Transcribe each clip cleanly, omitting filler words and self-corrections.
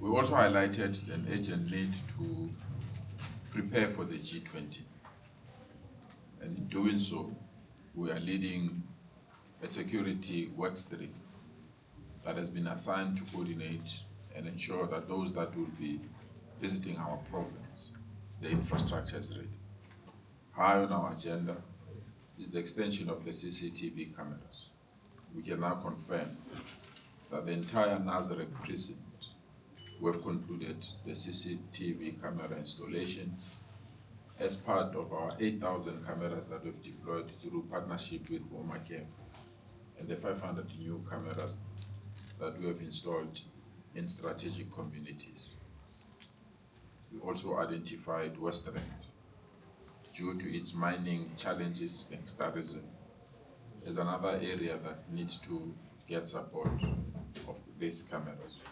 We also highlighted an urgent need to prepare for the G20. And in doing so, we are leading a security work stream that has been assigned to coordinate and ensure that those that will be visiting our programs, the infrastructure is ready. High on our agenda is the extension of the CCTV cameras. We can now confirm that the entire Nazareth precinct, we have concluded the CCTV camera installations as part of our 8,000 cameras that we've deployed through partnership with Omacare and the 500 new cameras that we have installed in strategic communities. We also identified West Rand, due to its mining challenges, gangsterism, as another area that needs to get support of these cameras.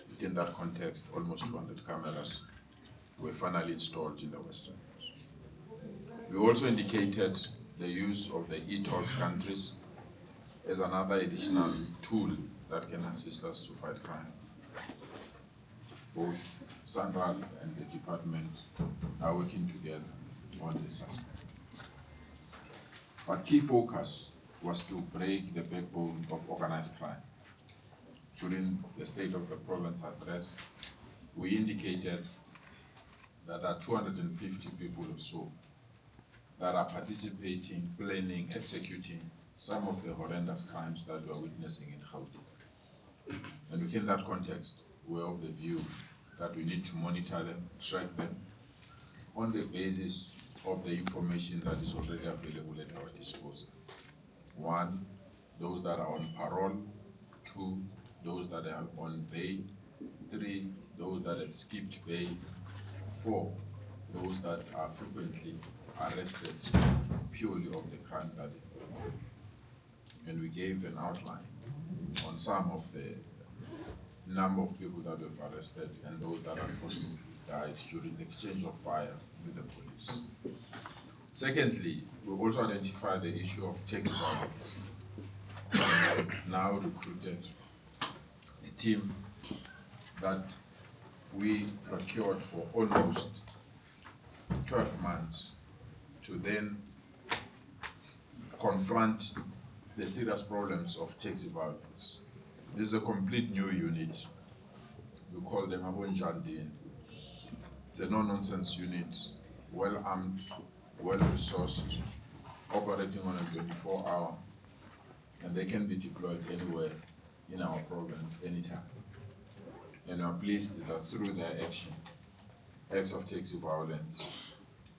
Within that context, almost 200 cameras were finally installed in the Western. We also indicated the use of the e-tolls countries as another additional tool that can assist us to fight crime. Both Central and the department are working together on this aspect. But key focus was to break the backbone of organized crime. During the State of the Province address, we indicated that there are 250 people or so that are participating, planning, executing some of the horrendous crimes that we are witnessing in Gauteng. And within that context, we are of the view that we need to monitor them, track them, on the basis of the information that is already available at our disposal. One, those that are on parole. Two, those that are on bail. Three, those that have skipped bail. Four, those that are frequently arrested purely of the crimes that they've committed. And we gave an outline on some of the number of people that we've arrested and those that unfortunately died during the exchange of fire with the police. Secondly, we also identified the issue of tax violence. We have now recruited a team that we procured for almost 12 months to then confront the serious problems of taxi violence. This is a complete new unit. We call them Abonjandi. It's a no-nonsense unit, well-armed, well-resourced, operating on a 24-hour, and they can be deployed anywhere in our programs, anytime. And we are pleased that through their action, acts of taxi violence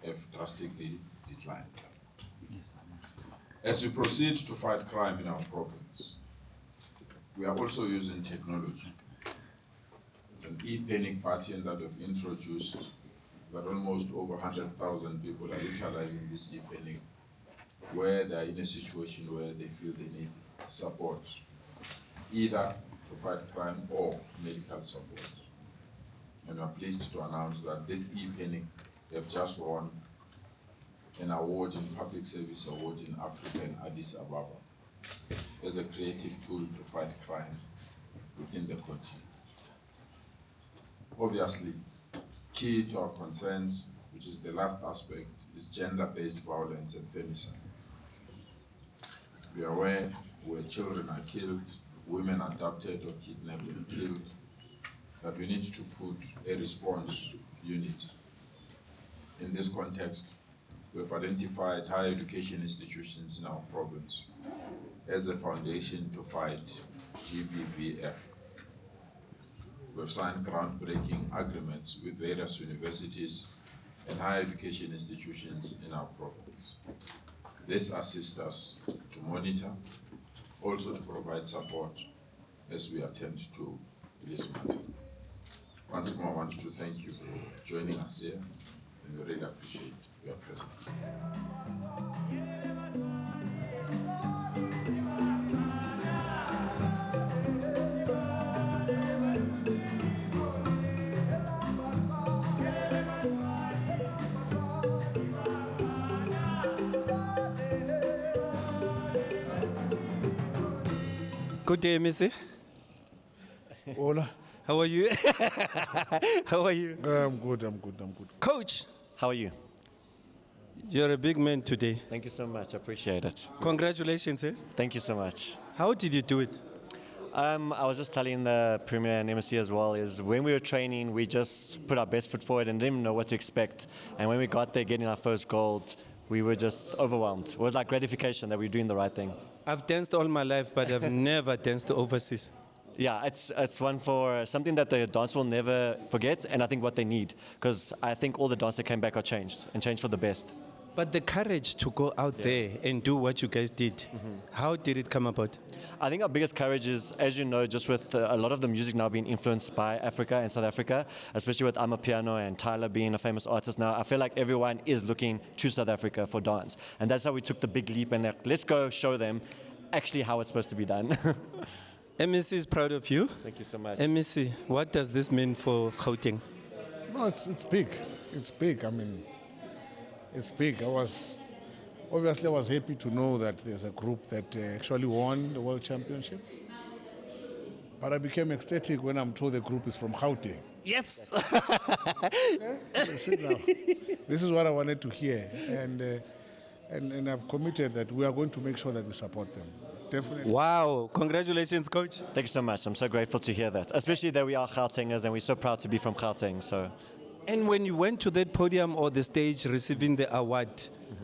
have drastically declined. As we proceed to fight crime in our province, we are also using technology. It's an e-panic pattern that we've introduced, that almost over 100,000 people are utilizing this e-panic, where they are in a situation where they feel they need support, either to fight crime or medical support. And we are pleased to announce that this e-panic, they've just won an award in Public Service Award in Africa in Addis Ababa as a creative tool to fight crime within the continent. Obviously, key to our concerns, which is the last aspect, is gender-based violence and femicide. We are aware where children are killed, women are abducted or kidnapped and killed, that we need to put a response unit. In this context, we have identified higher education institutions in our province as a foundation to fight GBVF. We have signed groundbreaking agreements with various universities and higher education institutions in our province. This assists us to monitor, also to provide support as we attempt to this matter. Once more, I want to thank you for joining us here, and we really appreciate your presence. Good day, Missy. Hola. How are you? How are you? I'm good. Coach, How are you? you're a big man today. Thank you so much. I appreciate it. Congratulations, eh? Thank you so much. How did you do it? I was just telling the Premier and MEC as well, is when we were training, we just put our best foot forward and didn't even know what to expect. And when we got there getting our first gold, we were just overwhelmed. It was like gratification that we were doing the right thing. I've danced all my life, but I've never danced overseas. Yeah, it's one for something that the dance will never forget, and I think what they need. Because I think all the dancers that came back are changed, and changed for the best. But the courage to go out there and do what you guys did, how did it come about? I think our biggest courage is, as you know, just with a lot of the music now being influenced by Africa and South Africa, especially with Amapiano and Tyler being a famous artist now, I feel like everyone is looking to South Africa for dance. And that's how we took the big leap and like, let's go show them actually how it's supposed to be done. MEC is proud of you. Thank you so much. MEC, what does this mean for Gauteng? No, it's big. It's big. I mean, it's big. I was happy to know that there's a group that actually won the World Championship. But I became ecstatic when I'm told the group is from Gauteng. Yes! Sit down. This is what I wanted to hear. And I've committed that we are going to make sure that we support them. Definitely. Wow, congratulations, coach. Thank you so much. I'm so grateful to hear that, especially that we are Gautengers and we're so proud to be from Gauteng. So, And when you went to that podium or the stage receiving the award,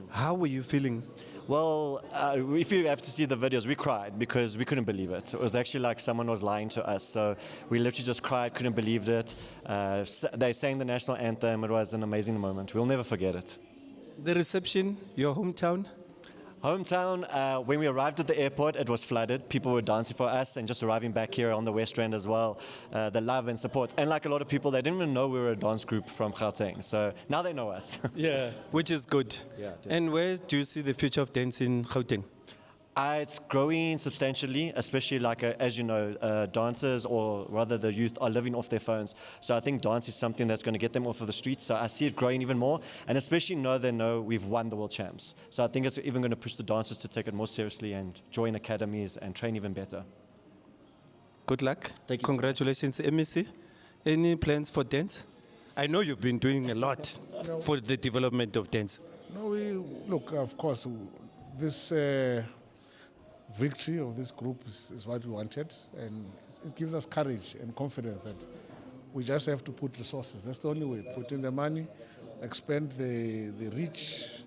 how were you feeling? well, if you have to see the videos, we cried because we couldn't believe it. It was actually like someone was lying to us. So we literally just cried, couldn't believe it. They sang the national anthem. It was an amazing moment. We'll never forget it. The reception, your hometown? Hometown, when we arrived at the airport, it was flooded. People were dancing for us, and just arriving back here on the West Rand as well, the love and support. And like a lot of people, they didn't even know we were a dance group from Gauteng. So now they know us. Yeah. Which is good. Yeah, And where do you see the future of dance in Gauteng? It's growing substantially, especially like, as you know, dancers or rather the youth are living off their phones. So I think dance is something that's going to get them off of the streets. So I see it growing even more, and especially now they know we've won the world champs. So I think it's even going to push the dancers to take it more seriously and join academies and train even better. Good luck. Thank you. Congratulations, MEC. Any plans for dance? I know you've been doing a lot for the development of dance. No, look, of course, this victory of this group is what we wanted, and it gives us courage and confidence that we just have to put resources. That's the only way. Put in the money, expand the reach,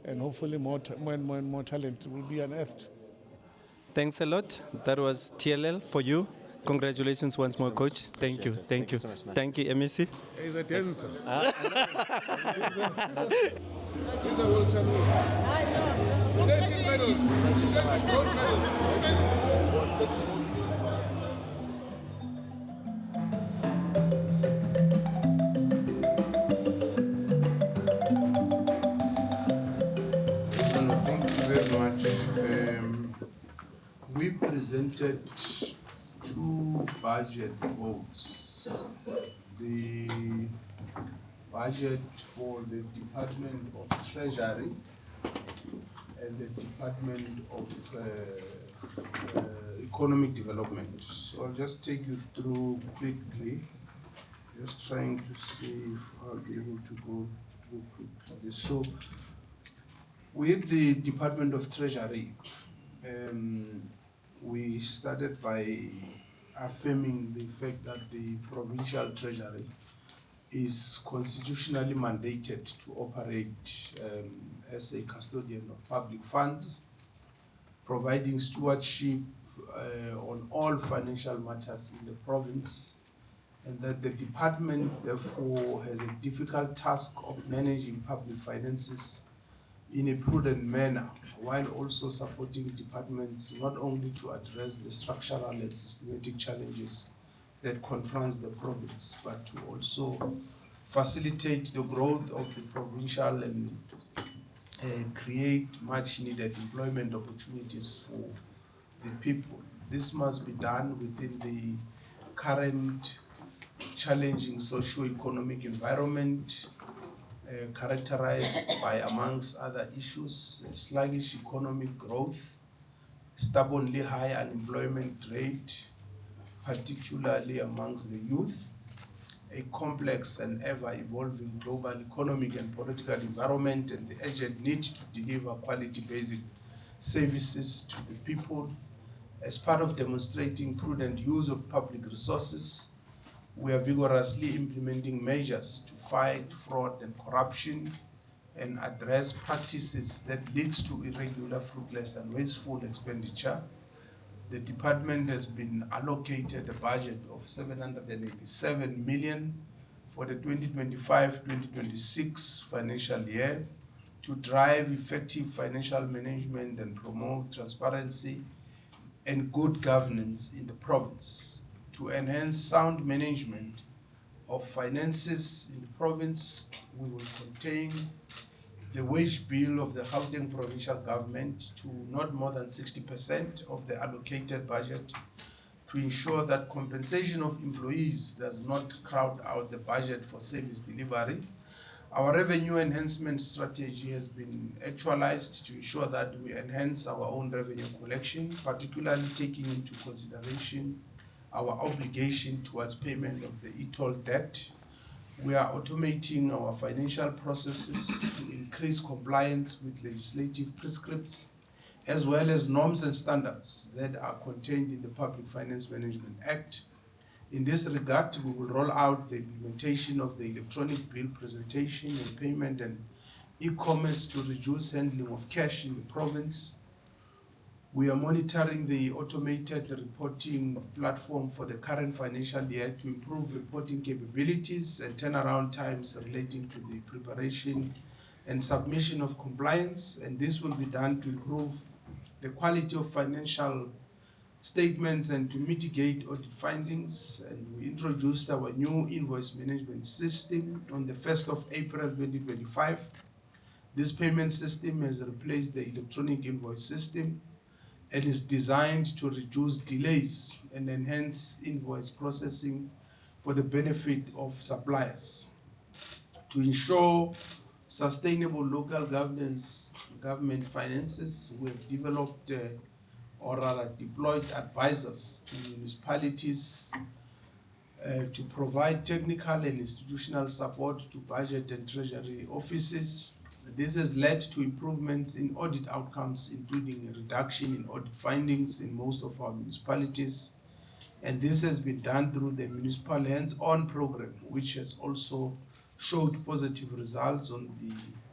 and hopefully more talent will be unearthed. Thanks a lot. That was TLL for you. Congratulations once more, coach. Thank you. Thank you. Thank you, MEC. He's a dancer. He's a world champion. I know. 13 medals. Gold medals. Thank you very much. We presented two budget votes. The budget for the Department of Treasury and the Department of Economic Development. So I'll just take you through quickly, just trying to see if I'll be able to go through quickly. So with the Department of Treasury, we started by affirming the fact that the provincial treasury is constitutionally mandated to operate as a custodian of public funds, providing stewardship on all financial matters in the province, and that the department therefore has a difficult task of managing public finances in a prudent manner, while also supporting departments not only to address the structural and systematic challenges that confronts the province, but to also facilitate the growth of the provincial and create much needed employment opportunities for the people. This must be done within the current challenging socio-economic environment, characterized by, amongst other issues, sluggish economic growth, stubbornly high unemployment rate, particularly amongst the youth, a complex and ever-evolving global economic and political environment, and the urgent need to deliver quality basic services to the people. As part of demonstrating prudent use of public resources, we are vigorously implementing measures to fight fraud and corruption and address practices that leads to irregular, fruitless, and wasteful expenditure. The department has been allocated a budget of 787 million for the 2025-2026 financial year to drive effective financial management and promote transparency and good governance in the province. To enhance sound management of finances in the province, we will contain the wage bill of the Gauteng provincial government to not more than 60% of the allocated budget to ensure that compensation of employees does not crowd out the budget for service delivery. Our revenue enhancement strategy has been actualized to ensure that we enhance our own revenue collection, particularly taking into consideration our obligation towards payment of the e-toll debt. We are automating our financial processes to increase compliance with legislative prescripts, as well as norms and standards that are contained in the Public Finance Management Act. In this regard, we will roll out the implementation of the electronic bill presentation and payment and e-commerce to reduce handling of cash in the province. We are monitoring the automated reporting platform for the current financial year to improve reporting capabilities and turnaround times relating to the preparation and submission of compliance, and this will be done to improve the quality of financial statements and to mitigate audit findings. And we introduced our new invoice management system on the 1st of April 2025. This payment system has replaced the electronic invoice system and is designed to reduce delays and enhance invoice processing for the benefit of suppliers. To ensure sustainable local government finances, we have developed or rather deployed advisors to municipalities to provide technical and institutional support to budget and treasury offices. This has led to improvements in audit outcomes, including a reduction in audit findings in most of our municipalities. And this has been done through the municipal hands-on program, which has also showed positive results not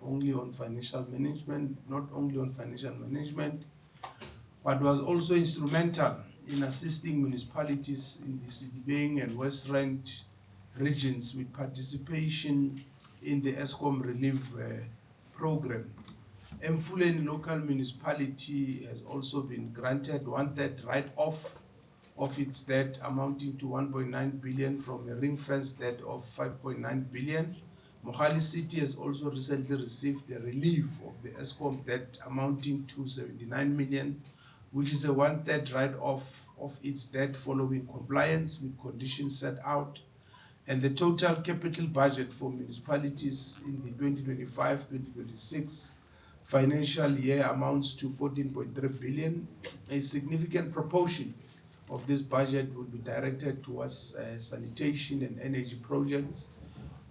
only on financial management, but was also instrumental in assisting municipalities in the Sidibeng and West Rand regions with participation in the ESCOM relief program. Mfuleni local municipality has also been granted 1/3 write-off of its debt amounting to 1.9 billion from a ring-fenced debt of 5.9 billion. Mohali City has also recently received a relief of the ESCOM debt amounting to 79 million, which is a 1/3 write-off of its debt following compliance with conditions set out. And the total capital budget for municipalities in the 2025-2026 financial year amounts to 14.3 billion. A significant proportion of this budget will be directed towards sanitation and energy projects.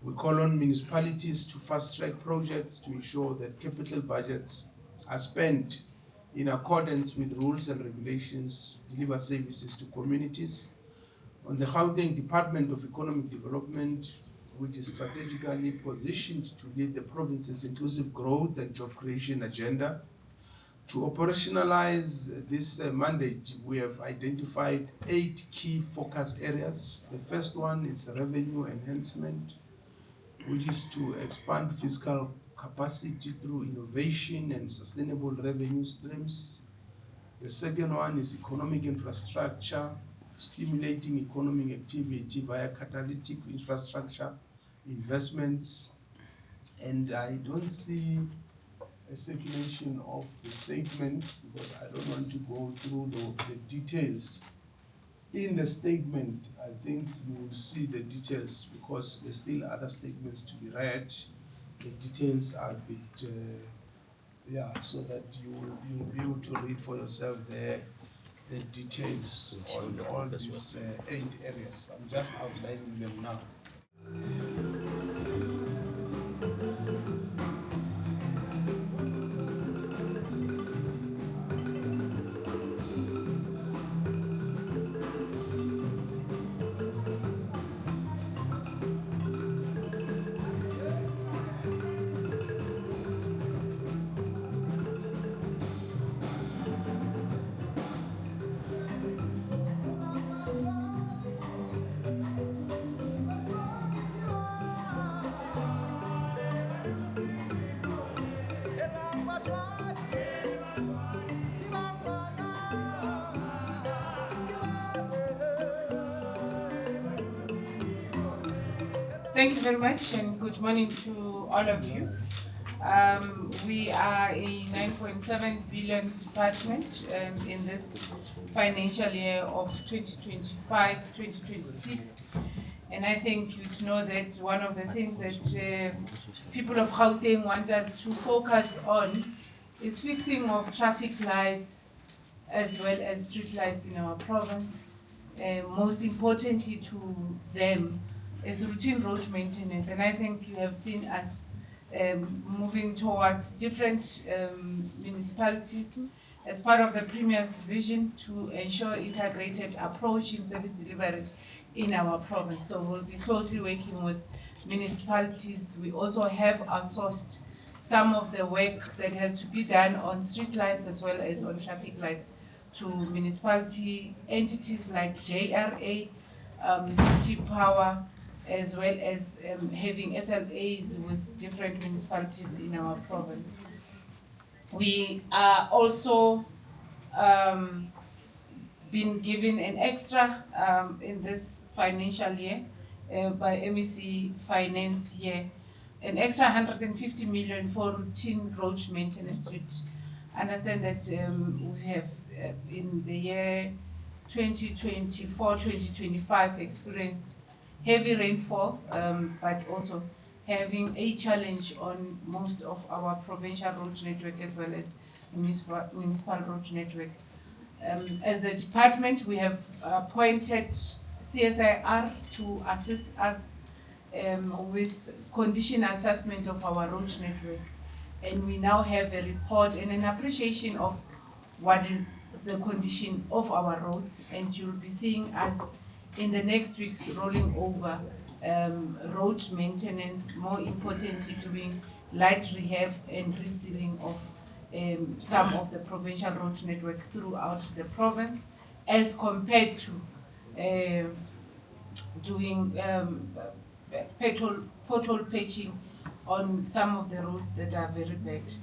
We call on municipalities to fast-track projects to ensure that capital budgets are spent in accordance with rules and regulations to deliver services to communities. On the Gauteng Department of Economic Development, which is strategically positioned to lead the province's inclusive growth and job creation agenda. To operationalize this mandate, we have identified 8 key focus areas. The first one is revenue enhancement, which is to expand fiscal capacity through innovation and sustainable revenue streams. The second one is economic infrastructure, stimulating economic activity via catalytic infrastructure investments. And I don't see a circulation of the statement because I don't want to go through the details. In the statement, I think you will see the details because there's still other statements to be read. The details are a bit, so that you will be able to read for yourself there the details on all these 8 areas. I'm just outlining them now. Thank you very much and good morning to all of you. We are a 9.7 billion department in this financial year of 2025-2026. And I think you'd know that one of the things that people of Gauteng want us to focus on is fixing of traffic lights as well as street lights in our province. Most importantly to them is routine road maintenance, and I think you have seen us moving towards different municipalities as part of the Premier's vision to ensure integrated approach in service delivery in our province. So we'll be closely working with municipalities. We also have outsourced some of the work that has to be done on street lights as well as on traffic lights to municipality entities like JRA, City Power, as well as having SLAs with different municipalities in our province. We are also been given an extra in this financial year by MEC Finance here, an extra 150 million for routine road maintenance. We understand that we have in the year 2024-2025 experienced heavy rainfall, but also having a challenge on most of our provincial road network as well as municipal road network. As a department, we have appointed CSIR to assist us with condition assessment of our road network. And we now have a report and an appreciation of what is the condition of our roads, and you'll be seeing us in the next weeks rolling over road maintenance, more importantly doing light rehab and resealing of some of the provincial road network throughout the province, as compared to doing pothole patching on some of the roads that are very bad.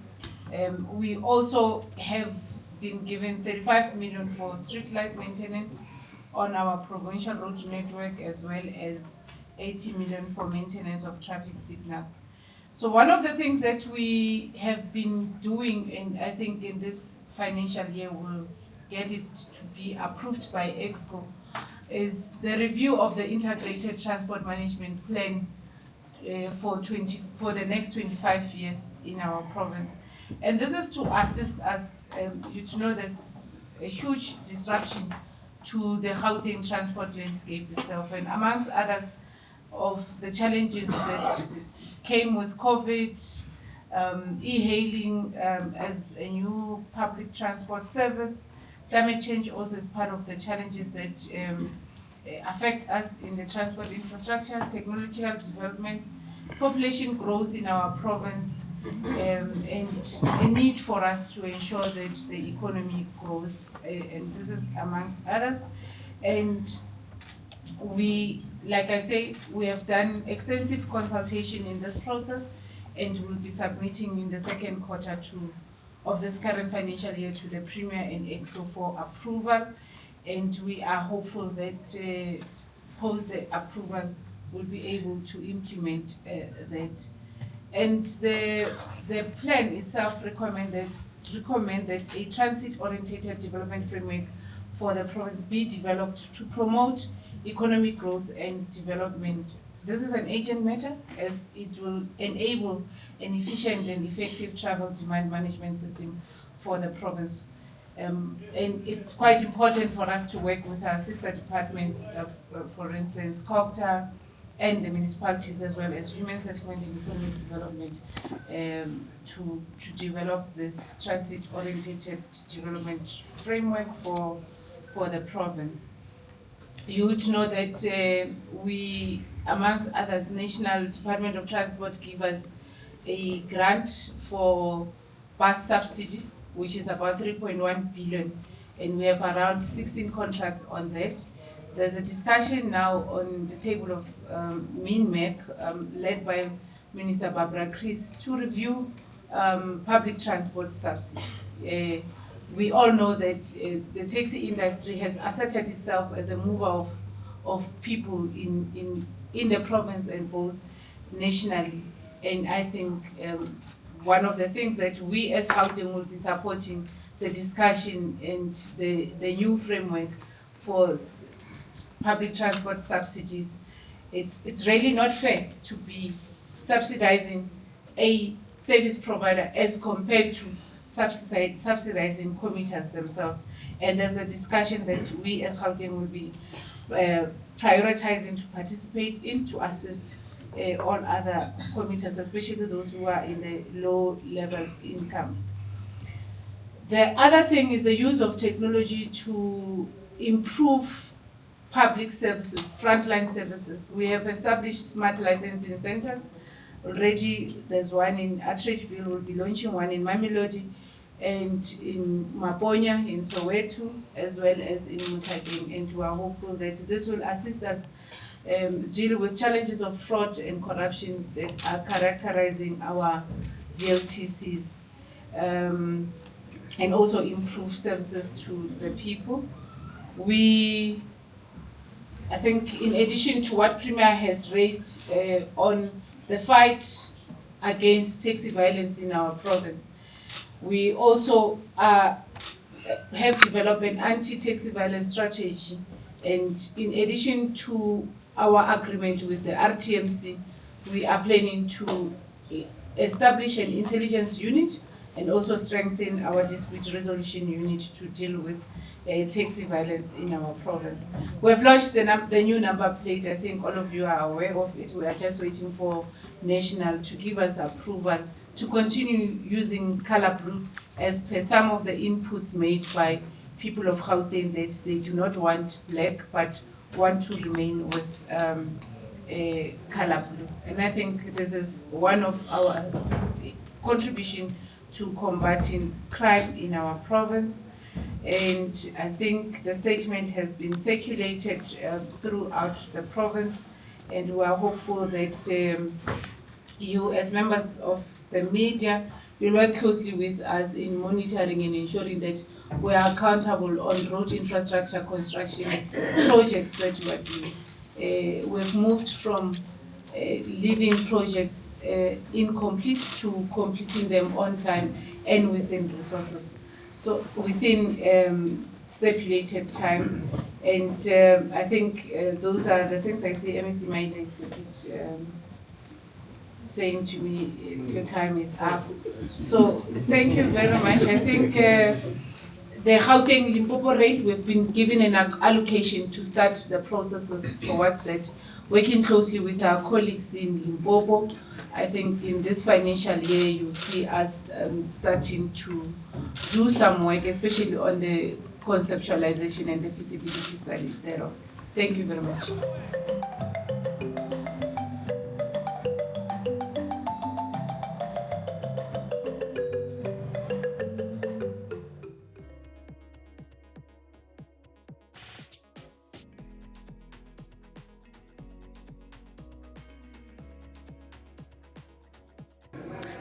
We also have been given 35 million for street light maintenance on our provincial road network, as well as 80 million for maintenance of traffic signals. So one of the things that we have been doing, and I think in this financial year we'll get it to be approved by EXCO, is the review of the integrated transport management plan for the next 25 years in our province. And this is to assist us, you to know there's a huge disruption to the Gauteng transport landscape itself, and amongst others of the challenges that came with COVID, e-hailing as a new public transport service, climate change also is part of the challenges that affect us in the transport infrastructure, technological developments, population growth in our province, and a need for us to ensure that the economy grows, and this is amongst others. And we, like I say, we have done extensive consultation in this process, and we'll be submitting in the second quarter of this current financial year to the Premier and EXCO for approval, and we are hopeful that post the approval we'll be able to implement that. And the plan itself recommended a transit-oriented development framework for the province be developed to promote economic growth and development. This is an urgent matter, as it will enable an efficient and effective travel demand management system for the province. And it's quite important for us to work with our sister departments, for instance, COGTA and the municipalities, as well as Human Settlement and Economic Development, to develop this transit-oriented development framework for the province. You would know that we, amongst others, National Department of Transport give us a grant for bus subsidy, which is about 3.1 billion, and we have around 16 contracts on that. There's a discussion now on the table of MEC, led by Minister Barbara Chris, to review public transport subsidy. We all know that the taxi industry has asserted itself as a mover of people in the province and both nationally. And I think one of the things that we as Gauteng will be supporting the discussion and the new framework for public transport subsidies. It's really not fair to be subsidizing a service provider as compared to subsidizing commuters themselves. And there's a discussion that we as Gauteng will be prioritizing to participate in, to assist all other commuters, especially those who are in the low level incomes. The other thing is the use of technology to improve public services, frontline services. We have established smart licensing centers. Already there's one in Atteridgeville, we'll be launching one in Mamelodi, and in Maponya, in Soweto, as well as in Mutageng. And we are hopeful that this will assist us deal with challenges of fraud and corruption that are characterizing our DLTCs, and also improve services to the people. I think in addition to what Premier has raised on the fight against taxi violence in our province, we also have developed an anti-taxi violence strategy. And in addition to our agreement with the RTMC, we are planning to establish an intelligence unit and also strengthen our dispute resolution unit to deal with taxi violence in our province. We have launched the new number plate. I think all of you are aware of it. We are just waiting for National to give us approval to continue using color blue as per some of the inputs made by people of Gauteng, that they do not want black but want to remain with color blue. And I think this is one of our contribution to combating crime in our province. And I think the statement has been circulated throughout the province, and we are hopeful that you, as members of the media, will work closely with us in monitoring and ensuring that we are accountable on road infrastructure construction projects that we are doing. We've moved from leaving projects incomplete to completing them on time and within resources. So within stipulated time, and I think those are the things I see. MEC Maile exhibit saying to me, your time is up. So thank you very much. I think the Gauteng Limpopo rate, we've been given an allocation to start the processes towards that, working closely with our colleagues in Limpopo. I think in this financial year, you'll see us starting to do some work, especially on the conceptualization and the feasibility study thereof. Thank you very much.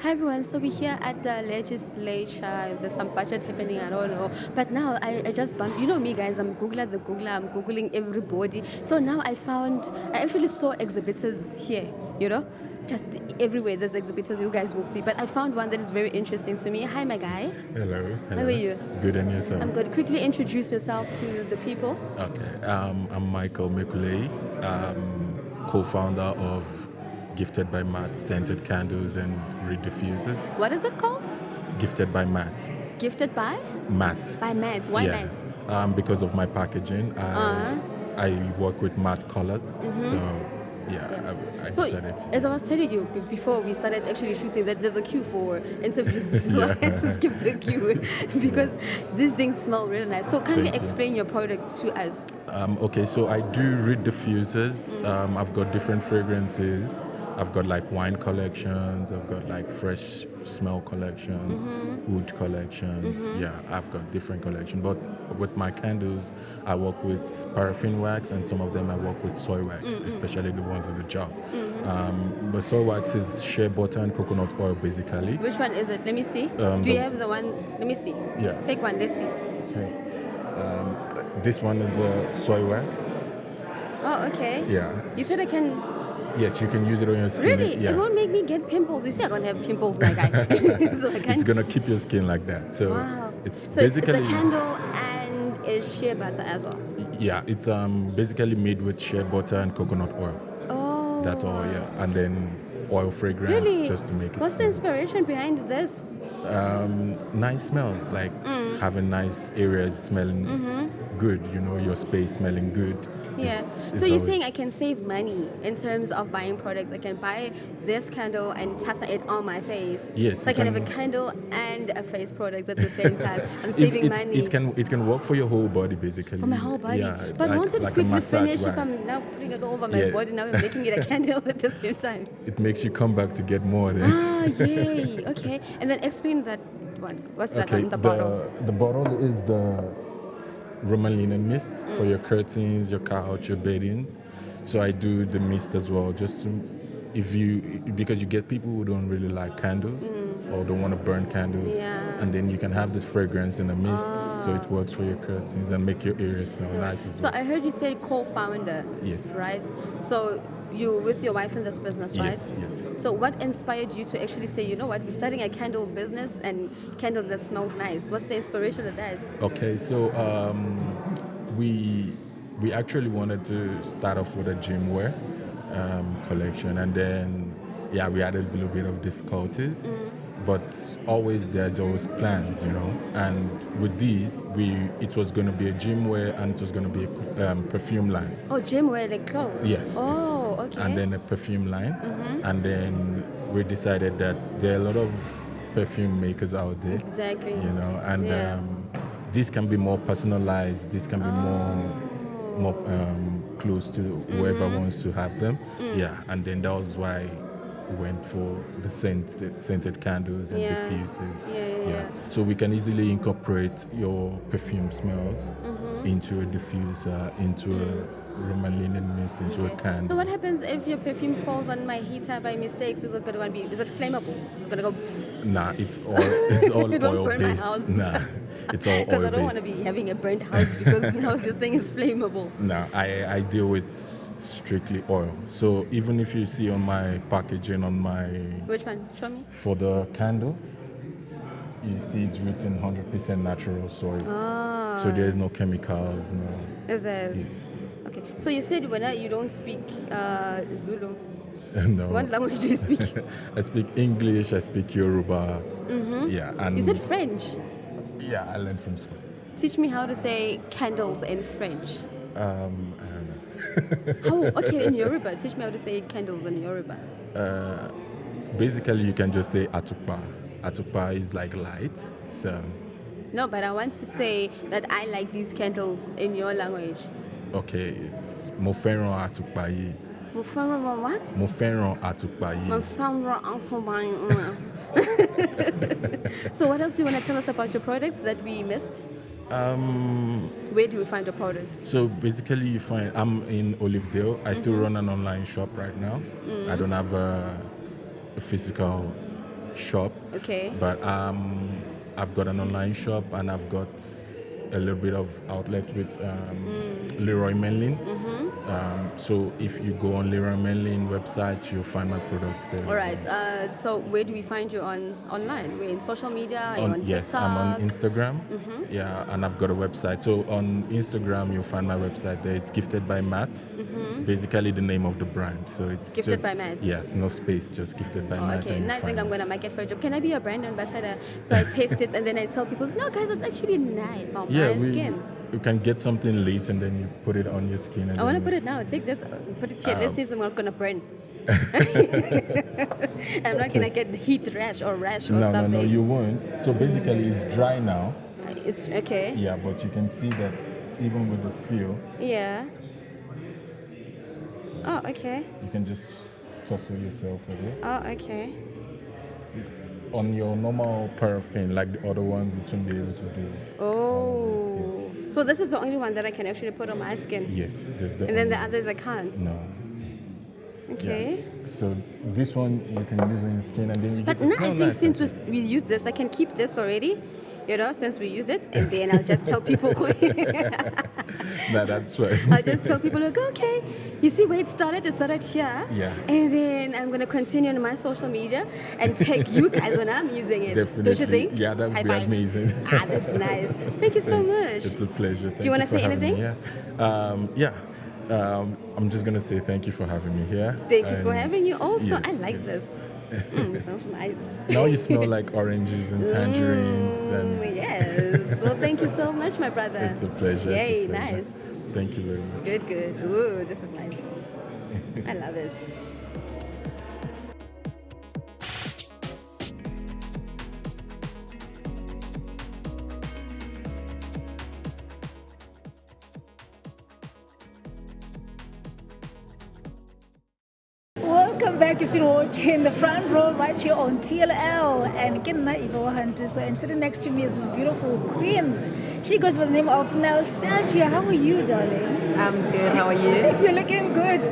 Hi everyone, so we're here at the legislature. There's some budget happening, I don't know. But now I just bumped, you know me guys, I'm Googling, I'm Googling everybody. So now I actually saw exhibitors here, you know, just everywhere there's exhibitors, you guys will see. But I found one that is very interesting to me. Hi my guy. Hello. How are you? Good, and yourself? I'm good. Quickly introduce yourself to the people. Okay, I'm Michael Mekulei, co-founder of Gifted by Matt Scented Candles and Reed Diffusers. What is it called? Gifted by Matt. Gifted by? Matt. By Matt. Why Matt? Because of my packaging. I work with matte colors, so I decided to. As I was telling you before we started actually shooting, that there's a queue for interviews, so I had to skip the queue because these things smell really nice. So kindly explain your products to us. Okay, so I do read diffusers. I've got different fragrances. I've got like wine collections. I've got like fresh smell collections, wood collections. Yeah, I've got different collections. But with my candles, I work with paraffin wax, and some of them I work with soy wax, especially the ones in the jar. But soy wax is shea butter and coconut oil, basically. Which one is it? Let me see. Do you have the one? Let me see. Yeah. Take one. Let's see. Okay. This one is soy wax. Oh, okay. Yeah. You said I can. Yes, you can use it on your skin. Really? Yeah. It won't make me get pimples. You see, I don't have pimples, my guy. So I can't. It's gonna keep your skin like that. So wow. it's so basically it's a candle and it's shea butter as well. Yeah, it's basically made with shea butter and coconut oil. Oh. That's all. Yeah, and then oil fragrance really? Just to make it. What's the inspiration behind this? Nice smells, like having nice areas smelling good. You know, your space smelling good. Yeah. So you're saying I can save money in terms of buying products. I can buy this candle and tassa it on my face. Yes. So I can have a candle and a face product at the same time. I'm saving money. It can work for your whole body, basically. For my whole body. Yeah, but won't it quickly finish if I'm wax. now putting it all over my body? Now I'm making it a candle at the same time. It makes you come back to get more. Then. Ah, yay. Okay. And then explain that one. What's that on the bottle? The bottle is the Roman linen mist for your curtains, your couch, your beddings. So I do the mist as well, just to, because you get people who don't really like candles or don't want to burn candles, and then you can have this fragrance in a mist, so it works for your curtains and make your area smell nice as well. So I heard you say co-founder. Yes. Right. So you with your wife in this business, right? Yes. So what inspired you to actually say, you know what, we're starting a candle business and candle that smells nice? What's the inspiration of that? Okay, so we actually wanted to start off with a gym wear collection, and then we had a little bit of difficulties, but there's always plans, you know. And with these, it was going to be a gym wear and it was going to be a perfume line. Oh, gym wear, like clothes? Yes. Oh, okay. And then a perfume line, and then we decided that there are a lot of perfume makers out there. Exactly. You know, and this can be more personalized. This can be more close to whoever wants to have them. Yeah, and then that was why we went for the scented candles and diffusers. Yeah. So we can easily incorporate your perfume smells into a diffuser, into a Roman linen mist, into a candle. So what happens if your perfume falls on my heater by mistake? Is it flammable? It's gonna go. Nah, it's all it won't oil burn based. My house. Nah, it's all oil based. Because I don't want to be having a burnt house because now this thing is flammable. Nah, I deal with strictly oil. So even if you see on my packaging on my... Which one? Show me. For the candle, you see it's written 100% natural soil. So there's no chemicals, no. Is it? Yes. Okay. So you said you don't speak Zulu. No. What language do you speak? I speak English, I speak Yoruba. Yeah. And you said French. Yeah, I learned from school. Teach me how to say candles in French. I don't know. Okay, in Yoruba. Teach me how to say candles in Yoruba. Basically, you can just say atukpa. Atukpa is like light, so... No, but I want to say that I like these candles in your language. Okay, it's mo fẹ́ràn atukpa yìí. Mo fẹ́ràn what? Mo fẹ́ràn atukpa yìí. Mo fẹ́ràn atukpa yìí. So what else do you want to tell us about your products that we missed? Where do we find your products? So basically, I'm in Olivedale. I still run an online shop right now. I don't have a physical shop. Okay. But I've got an online shop and I've got a little bit of outlet with Leroy Merlin. So if you go on Leroy Merlin website, you'll find my products there. All right. So where do we find you online? We're in social media. Are you on TikTok? Yes, I'm on Instagram. Yeah, and I've got a website. So on Instagram, you'll find my website there. It's Gifted by Matt. Basically the name of the brand. So it's Gifted just, by Matt. Yes, no space, just Gifted by Matt. Okay, now I think I'm gonna make it for a job. Can I be your brand ambassador? So I taste it and then I tell people, no guys, it's actually nice on my skin. You can get something late and then you put it on your skin. And I want to put it now. Take this, put it here. Let's see if I'm not gonna burn. I'm not gonna get heat rash or something. No, you won't. So basically, it's dry now. It's okay. Yeah, but you can see that even with the feel. Yeah. Oh, okay. You can just tussle yourself with it. Oh, okay. It's on your normal paraffin, like the other ones, it won't be able to do. Oh. So this is the only one that I can actually put on my skin? Yes, this the. And then the others I can't? No. Okay. Yeah. So this one you can use on your skin and then you but get to now smell I think nice. since we used this, I can keep this already. Since we used it, and then I'll just tell people. No, that's right. I'll just tell people, like, okay, you see where it started here. Yeah. And then I'm going to continue on my social media and tag you guys when I'm using it. Definitely. Don't you think? Yeah, that would be amazing. That's nice. Thank you so much. It's a pleasure. Do you want to say anything? I'm just going to say thank you for having me here. Thank you for having you also. Yes, I like this. Smells nice. Now you smell like oranges and tangerines. And yes. Well, thank you so much, my brother. It's a pleasure. Yay, it's a pleasure. nice. Thank you very much. Good. Ooh, this is nice. I love it. Welcome back. You're still watching the front row right here on TLL, and again, Eva Hunter. And sitting next to me is this beautiful queen. She goes by the name of Nostalgia. How are you, darling? I'm good. How are you? You're looking good.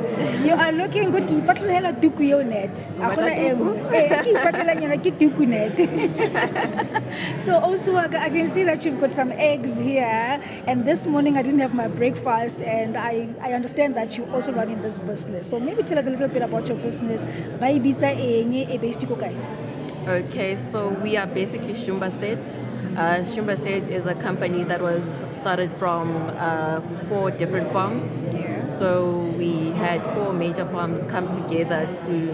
You are looking good. Ki ipatlela tuku yo net. Akona emu. Ki ipatlela nyana ki tuku net. So also I can see that you've got some eggs here. And this morning I didn't have my breakfast, and I understand that you're also running this business. So maybe tell us a little bit about your business. Okay, so we are basically Shumba Set. Shumba Set is a company that was started from 4 different farms. Yeah. So we had 4 major farms come together to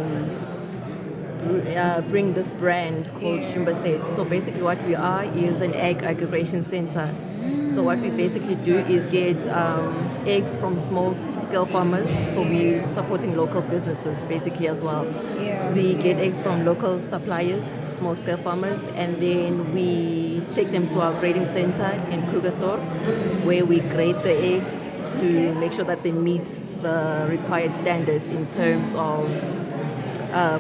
bring this brand called Shumba Set. So basically what we are is an egg aggregation center. So what we basically do is get eggs from small-scale farmers. So we're supporting local businesses basically as well. Yeah. We get eggs from local suppliers, small-scale farmers, and then we take them to our grading center in Krugersdorp, where we grade the eggs to make sure that they meet the required standards in terms of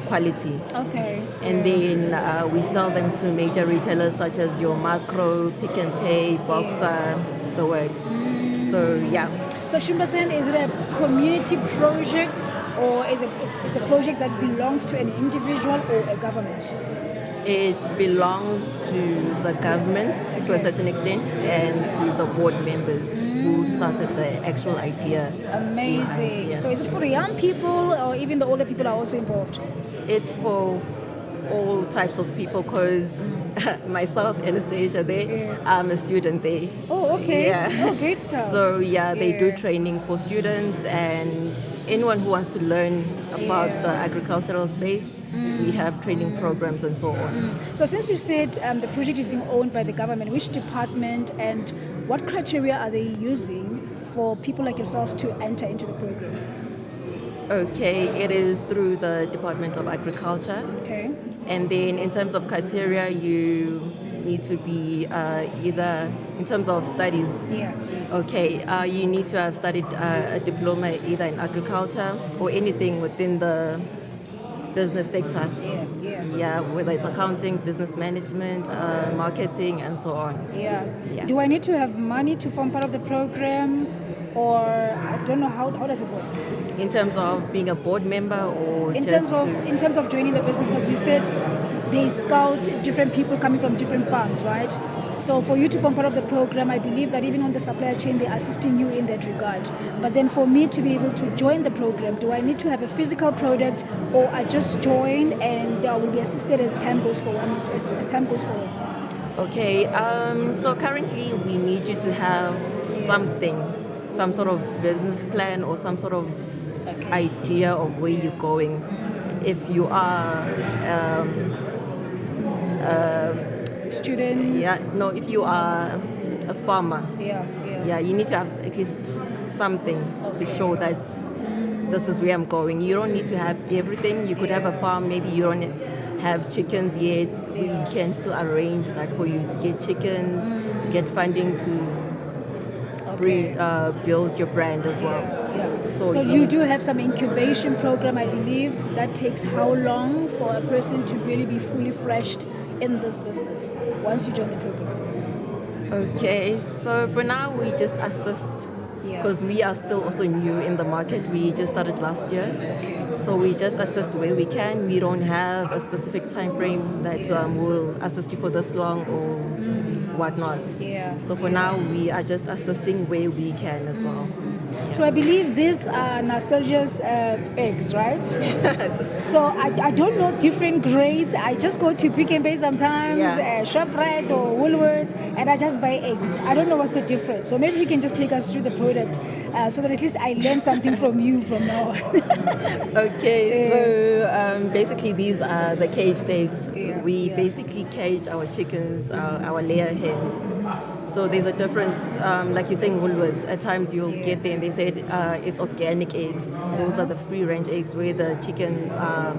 quality. Okay. And then we sell them to major retailers such as your Macro, Pick and Pay, Boxer, the works. So yeah. So Shumbasen, is it a community project, or is it's a project that belongs to an individual or a government? It belongs to the government to a certain extent and to the board members who started the actual idea. Amazing. So is it for the young people, or even the older people are also involved? It's for all types of people, because myself, Anastasia, I'm a student there. Oh, okay. Yeah. Oh, great stuff. So they do training for students and anyone who wants to learn about the agricultural space. We have training programs and so on. So since you said the project is being owned by the government, which department and what criteria are they using for people like yourselves to enter into the program? Okay, it is through the Department of Agriculture. Okay. And then in terms of criteria, you need to be either, in terms of studies, Yes. okay, you need to have studied a diploma either in agriculture or anything within the business sector. Yeah, whether it's accounting, business management, marketing, and so on. Yeah. Yeah. Do I need to have money to form part of the program, or I don't know how does it work? In terms of being a board member, or In just terms of joining the business, because you said they scout different people coming from different farms, right? So for you to form part of the program, I believe that even on the supplier chain, they're assisting you in that regard. But then for me to be able to join the program, do I need to have a physical product, or I just join and I will be assisted as time goes forward? As time goes forward. Okay, so currently we need you to have something, some sort of business plan or some sort of idea of where you're going. If you are student. If you are a farmer, you need to have at least something to show that this is where I'm going. You don't need to have everything. You could have a farm, maybe you don't have chickens yet. We can still arrange that for you to get chickens, to get funding to build your brand as well. So you do have some incubation program, I believe. That takes how long for a person to really be fully fledged in this business once you join the program? Okay, so for now we just assist because we are still also new in the market. We just started last year. So we just assist where we can. We don't have a specific time frame that will assist you for this long or whatnot. So for now, we are just assisting where we can as well. So I believe these are Nostalgia's eggs, right? So I don't know different grades. I just go to Pick and Pay sometimes, ShopRite or Woolworths, and I just buy eggs. I don't know what's the difference. So maybe you can just take us through the product so that at least I learn something from you from now on. Okay, so basically these are the caged eggs. We basically cage our chickens, our layer hens. So there's a difference, like you're saying Woolworths, at times you'll get there and they said it's organic eggs. Those are the free range eggs where the chickens are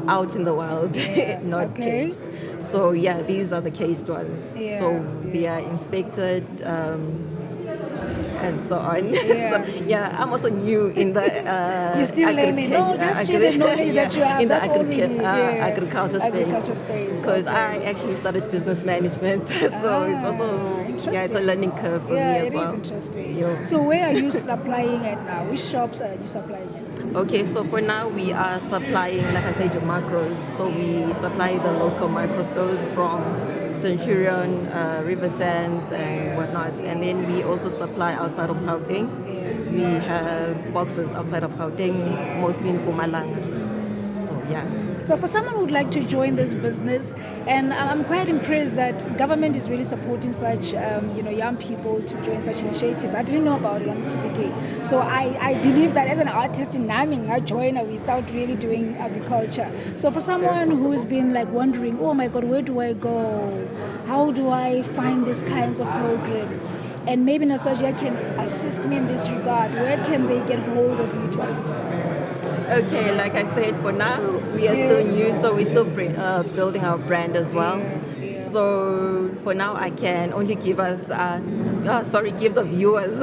out in the wild, not caged. So these are the caged ones. So they are inspected and so on. So I'm also new in the you're still learning. No, just share the knowledge that you have. In the agriculture space. Because I actually studied business management, so it's also it's a learning curve for me as well. It is interesting. So where are you supplying at now? Which shops are you supplying at? Okay, so for now we are supplying, like I said, your macros. So we supply the local micro stores from Centurion, River Sands and whatnot. And then we also supply outside of Gauteng. We have boxes outside of Gauteng, mostly in Mpumalanga. So for someone who would like to join this business, and I'm quite impressed that government is really supporting such young people to join such initiatives. I didn't know about it on CPK. So I believe that as an artist in Naming, I join without really doing agriculture. So for someone who's been wondering, oh my God, where do I go? How do I find these kinds of programs? And maybe Nostalgia can assist me in this regard. Where can they get hold of you to assist them? Okay, like I said, for now we are still new, so we're still building our brand as well. So for now, I can only give us, give the viewers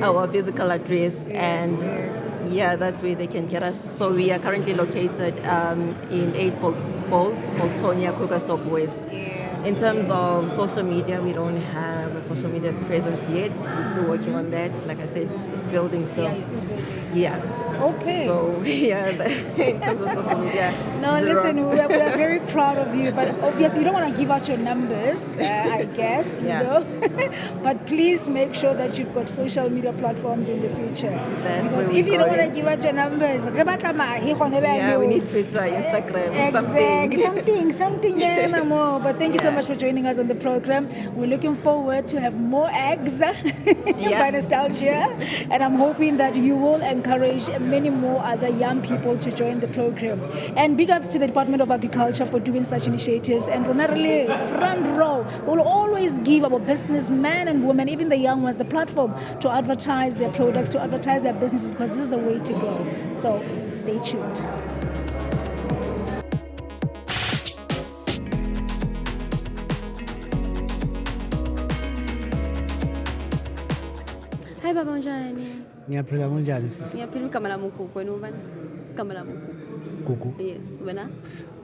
our physical address, and that's where they can get us. So we are currently located in 8 Boltonia, Krugersdorp West. In terms of social media, we don't have a social media presence yet. We're still working on that. Like I said, building still. Okay. So, in terms of social media. No, listen, we are very proud of you, but obviously you don't want to give out your numbers, I guess, you know. But please make sure that you've got social media platforms in the future. Because if you don't want to give out your numbers, we need Twitter, Instagram, something, more. But thank you so much for joining us on the program. We're looking forward to have more eggs by Nostalgia, and I'm hoping that you will encourage many more other young people to join the program. And big ups to the Department of Agriculture for doing such initiatives. And Ronarele, front row, will always give our businessmen and women, even the young ones, the platform to advertise their products, to advertise their businesses, because this is the way to go. So stay tuned. Hi Baba, unjani? Ngiyaphila kunjani sisi? Ngiyaphila igama lami uGugu, wena ubani? Igama lami uGugu. Gugu. Yes, wena?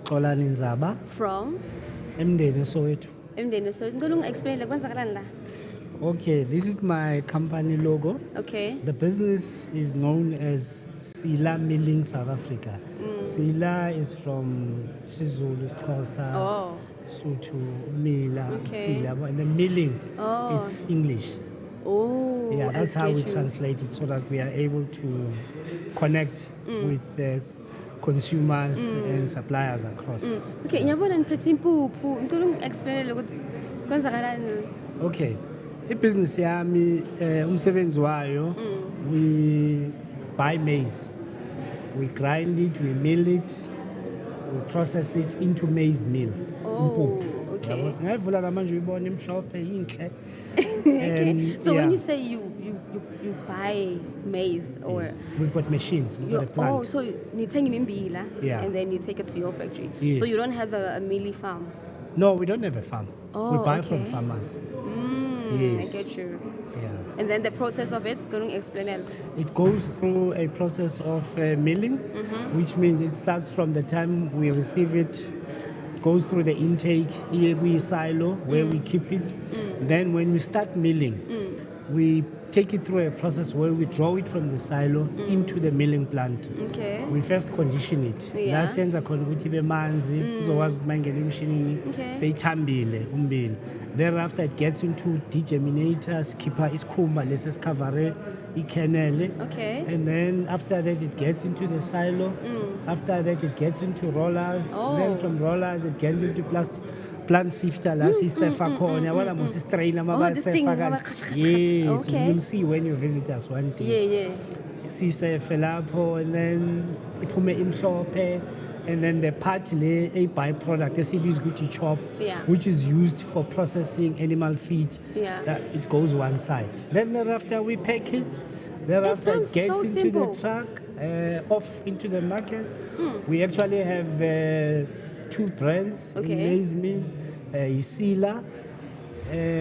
Xolani Ndzaba. From? Emndeni Soweto. Emndeni Soweto. Ngicela ungi-explainele kwenzakalani la? Okay, this is my company logo. Okay. The business is known as Sila Milling South Africa. Sila is from Sizulu, Xhosa, Oh. Sotho, Mila, Okay. Sila. And the milling, Oh. it's English. Oh. Yeah, that's how we get you. translate it so that we are able to connect with the consumers and suppliers across. Okay, ngiyabona niphethe impuphu. Ngicela ungi-explainele ukuthi kwenzakalani. Okay. Business yami umsebenzi wayo we buy maize. We grind it, we mill it, we process it into maize meal. Oh, okay. Yabo singayivula namanje uyibona imhlophe inhle. Okay. So when yeah. you say you buy maize or We've got machines, we've got a plant. oh, so nithenga imimbila Yeah. and then you take it to your factory. Yes. So you don't have a mealie farm. No, we don't have a farm. Oh, we buy from okay. farmers. I Yes. get you. Yeah. And then the process of it, going to explain it. It goes through a process of milling, which means it starts from the time we receive it, goes through the intake, iye silo, where we keep it. Then when we start milling, we take it through a process where we draw it from the silo into the milling plant. Okay. We first condition it. Yeah. La senza khona ukuthi ibe manzi, izokwazi ukuthi mangena emshinini, Okay. seyithambile umbili. Thereafter it gets into degerminators, khipha isikhumba lesi esikhavare ikernel. Okay. And then after that it gets into the silo. After that it gets into rollers. Oh. Then from rollers it gets into plant sifter la sisefa khona. Yabona mos strainer this thing, mabasefaka. Yes, Okay. you'll see when you visit us one day. Yeah, yeah. Sisefe lapho, and then iphume imhlophe, and then the part le a byproduct esibizwa ukuthi chop, Yeah. which is used for processing animal feed. Yeah. That it goes one side. Then thereafter we pack it. Thereafter sounds it gets so into simple. the truck, off into the market. We actually have two brands in Okay. maize meal, Isila,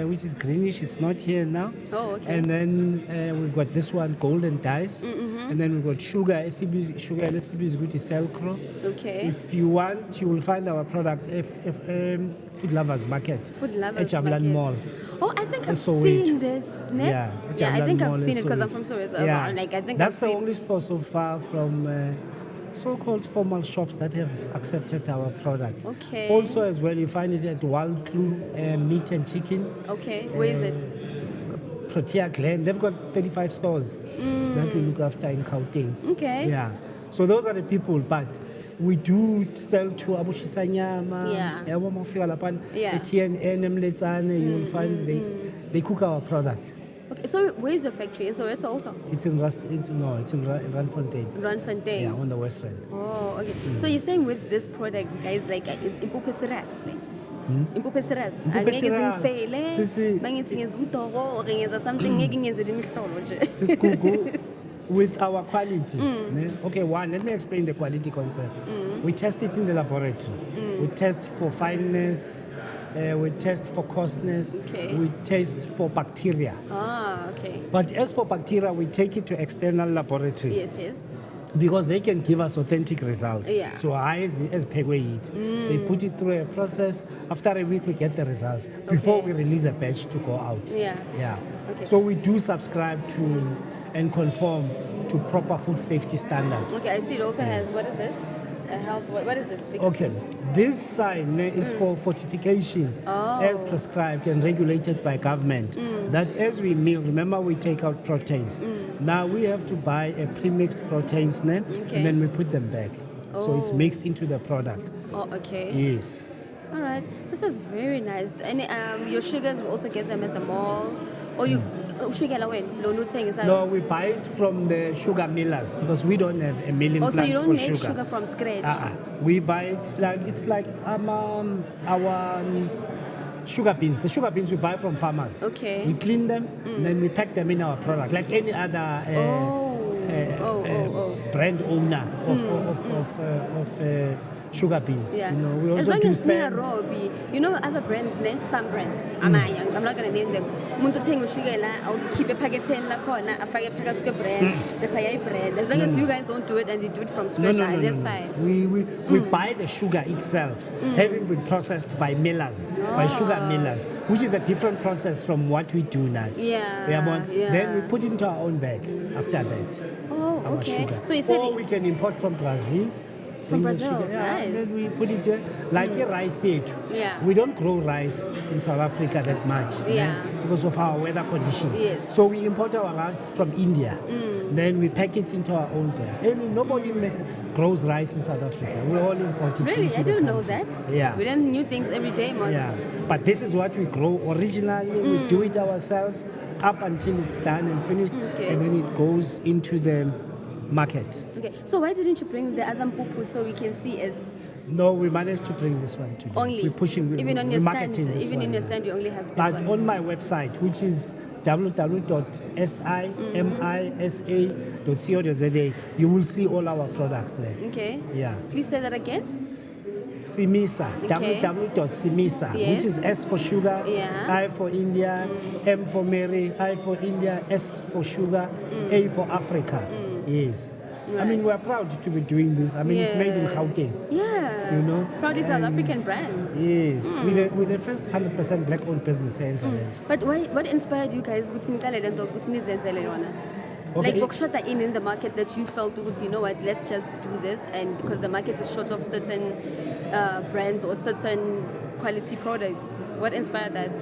which is greenish. It's not here now. Oh, okay. And then we've got this one, Golden Dice. And then we've got sugar, sugar is good to Selcro. Okay. If you want, you will find our products at Food Lovers Market. Food Lovers at Jabulan Market. Mall. Oh, I think I've Soweto. seen this. Ne? Yeah, at Yeah, I Jabulan think I've Mall in seen it because I'm Soweto. from Soweto. Like, I think That's I've the seen. only store so far from so-called formal shops that have accepted our product. Okay. Also, as well, you find it at Wild Clue Meat and Chicken. Okay, where is it? Protea Glen. They've got 35 stores that we look after in Gauteng. Okay. Yeah. So those are the people, but we do sell to Abu Shisanyama. Yeah. Yabo mafika lapha, Yeah. TNN Mletsane, you will find they cook our product. Okay, so where is your factory? In Soweto also? It's in Randfontein. Randfontein. Yeah, on the west end. Oh, okay. So you're saying with this product, guys, like impuphu serious, impuphu serious. Impuphu Angeke serious. zingifele. Sisi- Mangithi ngenza udoko or ngenza something ngeke ngenzele imihlolo nje. Sisigugu with our quality. Ne? Okay, one, let me explain the quality concept. We test it in the laboratory. We test for fineness, we test for coarseness, Okay. we test for bacteria. Ah, okay. But as for bacteria, we take it to external laboratories Yes, yes. because they can give us authentic results. Yeah. So as Pegway, they put it through a process. After a week, we get the results before Okay. we release a batch to go out. Yeah. Yeah. Okay. So we do subscribe to and conform to proper food safety standards. Okay, I see it also has, what is this? A health, what is this? Okay, this sign is for fortification as prescribed and regulated by government. That as we mill, remember we take out proteins. Now we have to buy a premixed proteins Okay. and then we put them back. So it's Oh. mixed into the product. Oh, okay. Yes. All right. This is very nice. And your sugars, we also get them at the mall. Or you, sugar when? No, we buy it from the sugar millers because we don't have a milling Also, plant you don't for make sugar. sugar from scratch. We buy it like our sugar beans. The sugar beans we buy from farmers. Okay. We clean them, then we pack them in our product like any other brand owner of sugar beans. Yeah. You know, we As also long do as near sand. Robbie, you know other brands, some brands. I'm not gonna name them. Muntu thenga usugar la, I'll keep a packet la khona, afake phakathi kwe brand, bese brand. As long as you guys don't do it and you do it from scratch, that's fine. We buy the sugar itself, having been processed by millers, by sugar millers, which is a different process from what we do now. Yeah. Then we put it into our own bag after that. Oh, our okay. Sugar. So you said or we can import from Brazil. From bring the Brazil, sugar. Yeah, and nice. then we put it there. Like the rice yet. Yeah. We don't grow rice in South Africa that much. Yeah. Because of our weather conditions. Yes. So we import our rice from India. Then we pack it into our own brand. And nobody grows rice in South Africa. We all import it really? into I the didn't know country. that. Yeah. We learn new things every day, Mos. Yeah, but this is what we grow originally. We do it ourselves up until it's done and finished, Okay. and then it goes into the market. Okay. So why didn't you bring the other mpupu so we can see it? No, we managed to bring this one today. Only. We're pushing. Even on we're your stand, marketing this even one, in your yeah. stand, you only have this But one. on my website, which is www.simisa.co.za, you will see all our products there. Okay. Yeah. Please say that again. Simisa, Okay. www.simisa, Yes. which is S for sugar, Yeah. I for India, M for Mary, I for India, S for sugar, A for Africa. Yes. I mean, Right. we're proud to be doing this. I mean, it's made in Gauteng. Yeah. You know? Proudly South And- African brands. Yes, with the first 100% black-owned business here in South Africa. But what inspired you guys ukuthi niqale le nto ukuthi nizenzele yona? Okay, Like it- bokushota in the market that you felt ukuthi, you know what, let's just do this, and because the market is short of certain brands or certain quality products. What inspired that?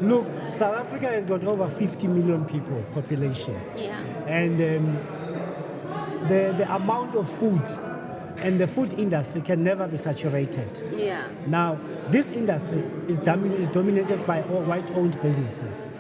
Look, South Africa has got over 50 million people population. Yeah. And the amount of food and the food industry can never be saturated. Yeah. Now, this industry is dominated by all white-owned businesses.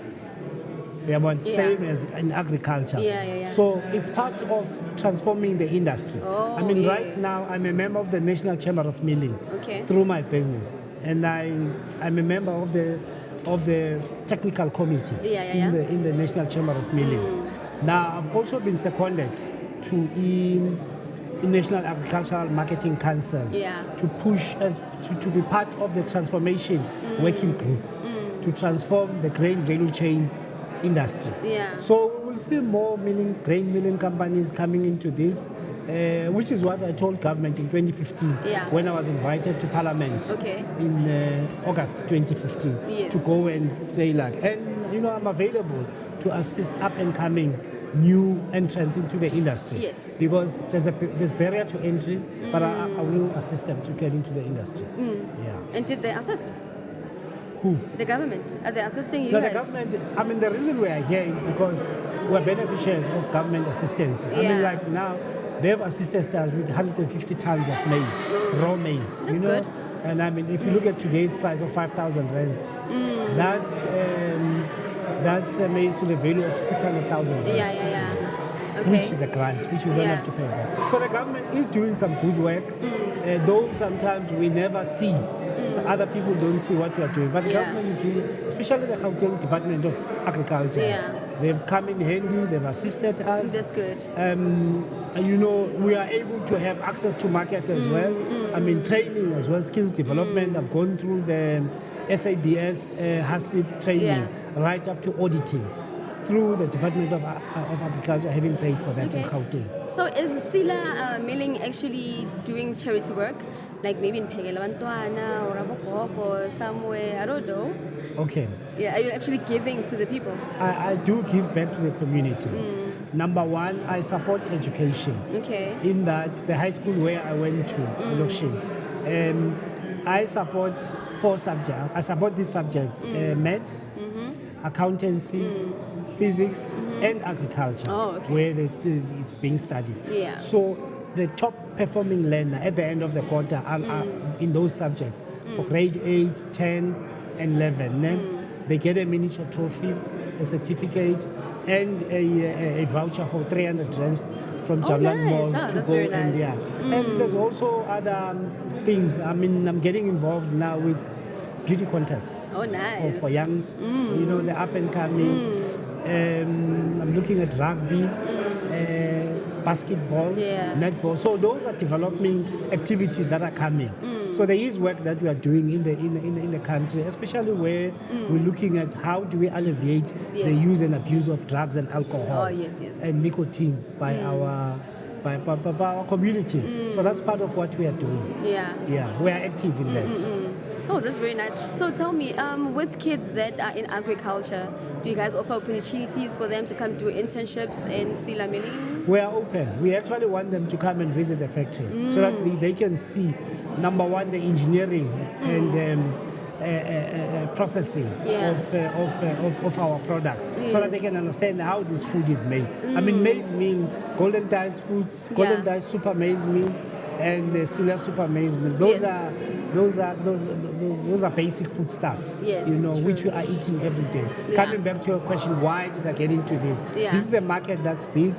Same as in agriculture. Yeah. So it's part of transforming the industry. Oh, I mean, yeah. right now I'm a member of the National Chamber of Milling Okay. through my business, and I'm a member of the technical committee Yeah. in the National Chamber of Milling. Now I've also been seconded to the National Agricultural Marketing Council Yeah. to push us to be part of the transformation working group to transform the grain value chain industry. Yeah. So we will see more grain milling companies coming into this, which is what I told government in 2015 Yeah. when I was invited to Parliament Okay. in August 2015 Yes. to go and say and I'm available to assist up and coming new entrants into the industry. Yes. Because there's barrier to entry, but I will assist them to get into the industry. Yeah. And did they assist? Who? The government? Are they assisting you No, the guys? government, I mean, the reason we are here is because we're beneficiaries of government assistance. I mean, Yeah. like now, they've assisted us with 150 tons of maize, raw maize. That's good. And I mean, if you look at today's price of 5,000 rands, that's maize to the value of 600,000 rands. Yeah. Okay. Which is a grant, which we don't Yeah. have to pay back. So the government is doing some good work, though sometimes we never see. So other people don't see what we are doing. But the Yeah. government is doing, especially the Gauteng Department of Agriculture. Yeah. They've come in handy, they've assisted us. That's good. We are able to have access to market as well. I mean, training as well, skills development. I've gone through the SABS HACCP training right up to auditing through the Department of Agriculture, having paid for that in Gauteng. So is Sila Milling actually doing charity work? Like maybe in Pegela Bantwana or Abokok or somewhere, I don't know. Okay. Yeah, are you actually giving to the people? I do give back to the community. Number one, I support education. Okay. In that, the high school where I went to, Lokshin, I support 4 subjects. I support these subjects, maths, accountancy, physics, and agriculture, where it's being studied. Yeah. So the top performing learner at the end of the quarter are in those subjects for grade 8, 10, and 11. Then they get a miniature trophy, a certificate, and a voucher for 300 rands from Jablan Mall to That's go very nice. And there's also other things. I mean, I'm getting involved now with beauty contests. Oh, nice. For young, the up and coming. I'm looking at rugby. basketball, Yeah. netball. So those are developing activities that are coming. So there is work that we are doing in the country, especially where we're looking at how do we alleviate the Yes. use and abuse of drugs and alcohol Oh, yes, yes. and nicotine by our communities. So that's part of what we are doing. Yeah. Yeah, we are active in that. Oh, that's very nice. So tell me, with kids that are in agriculture, do you guys offer opportunities for them to come do internships in Sila Milling? We are open. We actually want them to come and visit the factory so that they can see, number one, the engineering and processing of our products, so that they can understand how this food is made. I mean, maize meal, golden dice foods, golden dice super maize meal, and Sila super maize meal. Those are basic foodstuffs, Yes, you know, true. which we are eating every day. Yeah. Coming back to your question, why did I get into this? Yeah. This is the market that's big.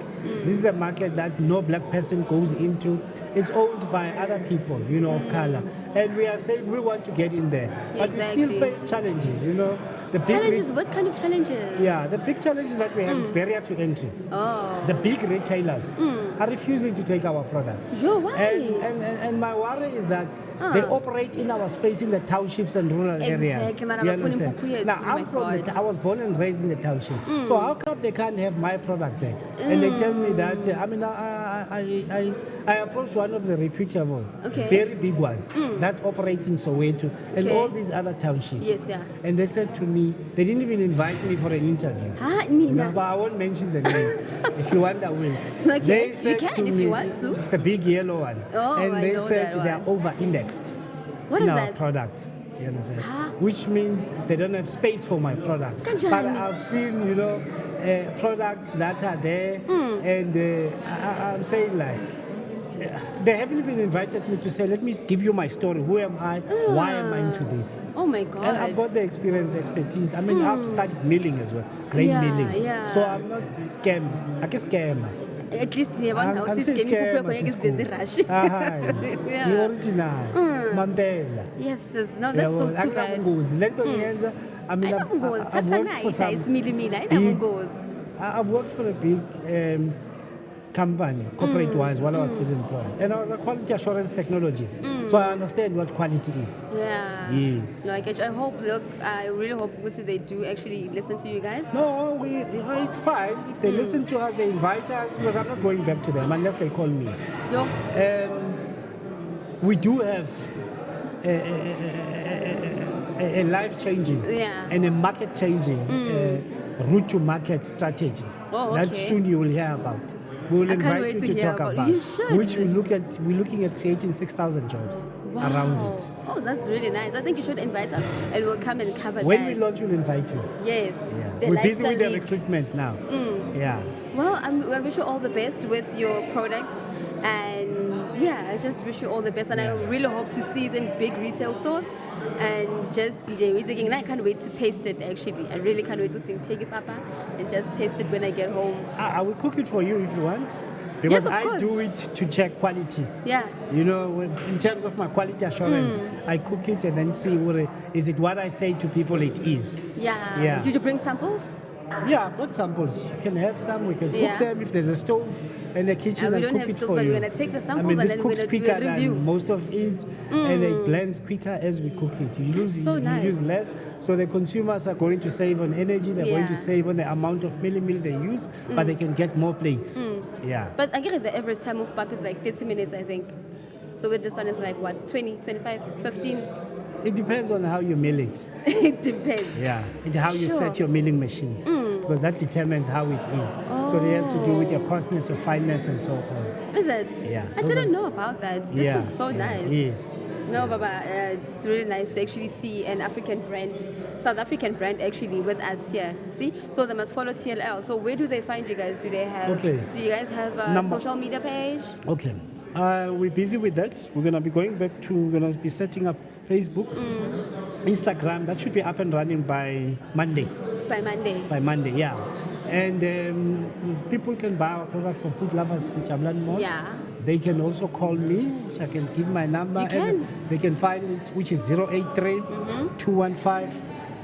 This is the market that no black person goes into. It's owned by other people, you know, of color. And we are saying we want to get in there. But we Exactly. still face challenges, you know. The big Challenges? What kind of challenges? Yeah, the big challenges that we have is barrier to entry. Oh. The big retailers are refusing to take our products. Yo, why? And my worry is that they operate in our space in the townships and rural areas. Exactly, mara You bafuna understand? impuphu yethu, Now, oh my I'm from God. I was born and raised in the township. So how come they can't have my product there? And they tell me that, I approached one of the reputable, Okay. very big ones that operates in Soweto and Okay. all these other townships. Yes, yeah. And they said to me, they didn't even invite me for an interview. Ah, No, Nina. but I won't mention the name. If you want, I will. Okay, They you said can to if me, you want to. It's the big yellow one. Oh, and I they know said that they are one. over-indexed What in is our that? products. You understand? Huh? Which means they don't have space for my product. Kanjani? But I've seen, you know, products that are there, and I'm saying like, they haven't even invited me to say, let me give you my story. Who am I? Why am I into this? Oh my God. And I've got the experience, the expertise. I mean, I've studied milling as well, grain Yeah, milling. yeah. So I'm not scam. I can scam. At least in one house, Angisi is getting scam, is busy rush. The original. Mampela. Yes, yes. No, that's so too bad. Anginabungozi. Le nto ngiyenza, I mean, Ayinabungozi. I've Thatha worked for nayi some isimilimili big- ayinabungozi. I've worked for a big company, corporate-wise, while I was still employed. And I was a quality assurance technologist. So I understand what quality is. Yeah. Yes. No, I get you. I really hope they do actually listen to you guys. No, it's fine. If they listen to us, they invite us, because I'm not going back to them unless they call me. Yo. We do have a life-changing Yeah. and a market-changing route to market strategy Oh, that okay. soon you will hear about. We will I can't invite wait you to to hear talk about- about, You should. which we're looking at creating 6,000 jobs around it. Oh, that's really nice. I think you should invite us and we'll come and cover When that. we launch, we'll invite you. Yes. Yeah. The We're busy with the lifestyle league. recruitment now. Yeah. Well, I wish you all the best with your products, and yeah, I just wish you all the best, and I really hope to see it in big retail stores, and just again, I can't wait to taste it. Actually, I really can't wait to sing Peggy Papa and just taste it when I get home. I will cook it for you if you want, because Yes, of I do course. it to check quality. Yeah. You know, in terms of my quality assurance, I cook it and then see is it what I say to people it is. Yeah. Yeah. Did you bring samples? Yeah, I've got samples. You can have some. We can cook Yeah. them if there's a stove in the kitchen. We and don't cook have it stove, for but you. we're gonna take the I samples mean, and this then we're cooks gonna do quicker a review. than most of it, and it blends quicker as we cook it. You So you nice. use less, so the consumers are going to save on energy. They're going to Yeah. save on the amount of milli they use, but they can get more plates. Yeah. But I get the average time of pap is like 30 minutes, I think. So with this one, it's like what, 20, 25, 15? It depends on how you mill it. It depends. Yeah, and how you Sure. set your milling machines, because that determines how it is. So it has to do with your costness, your fineness, and so on. Is it? Yeah, I those didn't are- know about that. This Yeah, is so yeah, nice. Yes. No, Baba, it's really nice to actually see an African brand, South African brand actually with us here. See, so they must follow TLL. So where do they find you guys? Do they have? Okay. Do you guys have a Number- social media page? Okay. We're busy with that. We're gonna be going back to. We're gonna be setting up Facebook, Instagram. That should be up and running by Monday. By Monday. By Monday, yeah. And people can buy our product from Food Lovers in Chamlan Mall. Yeah. They can also call me, which I can give my number. You can. They can find it, which is 083 215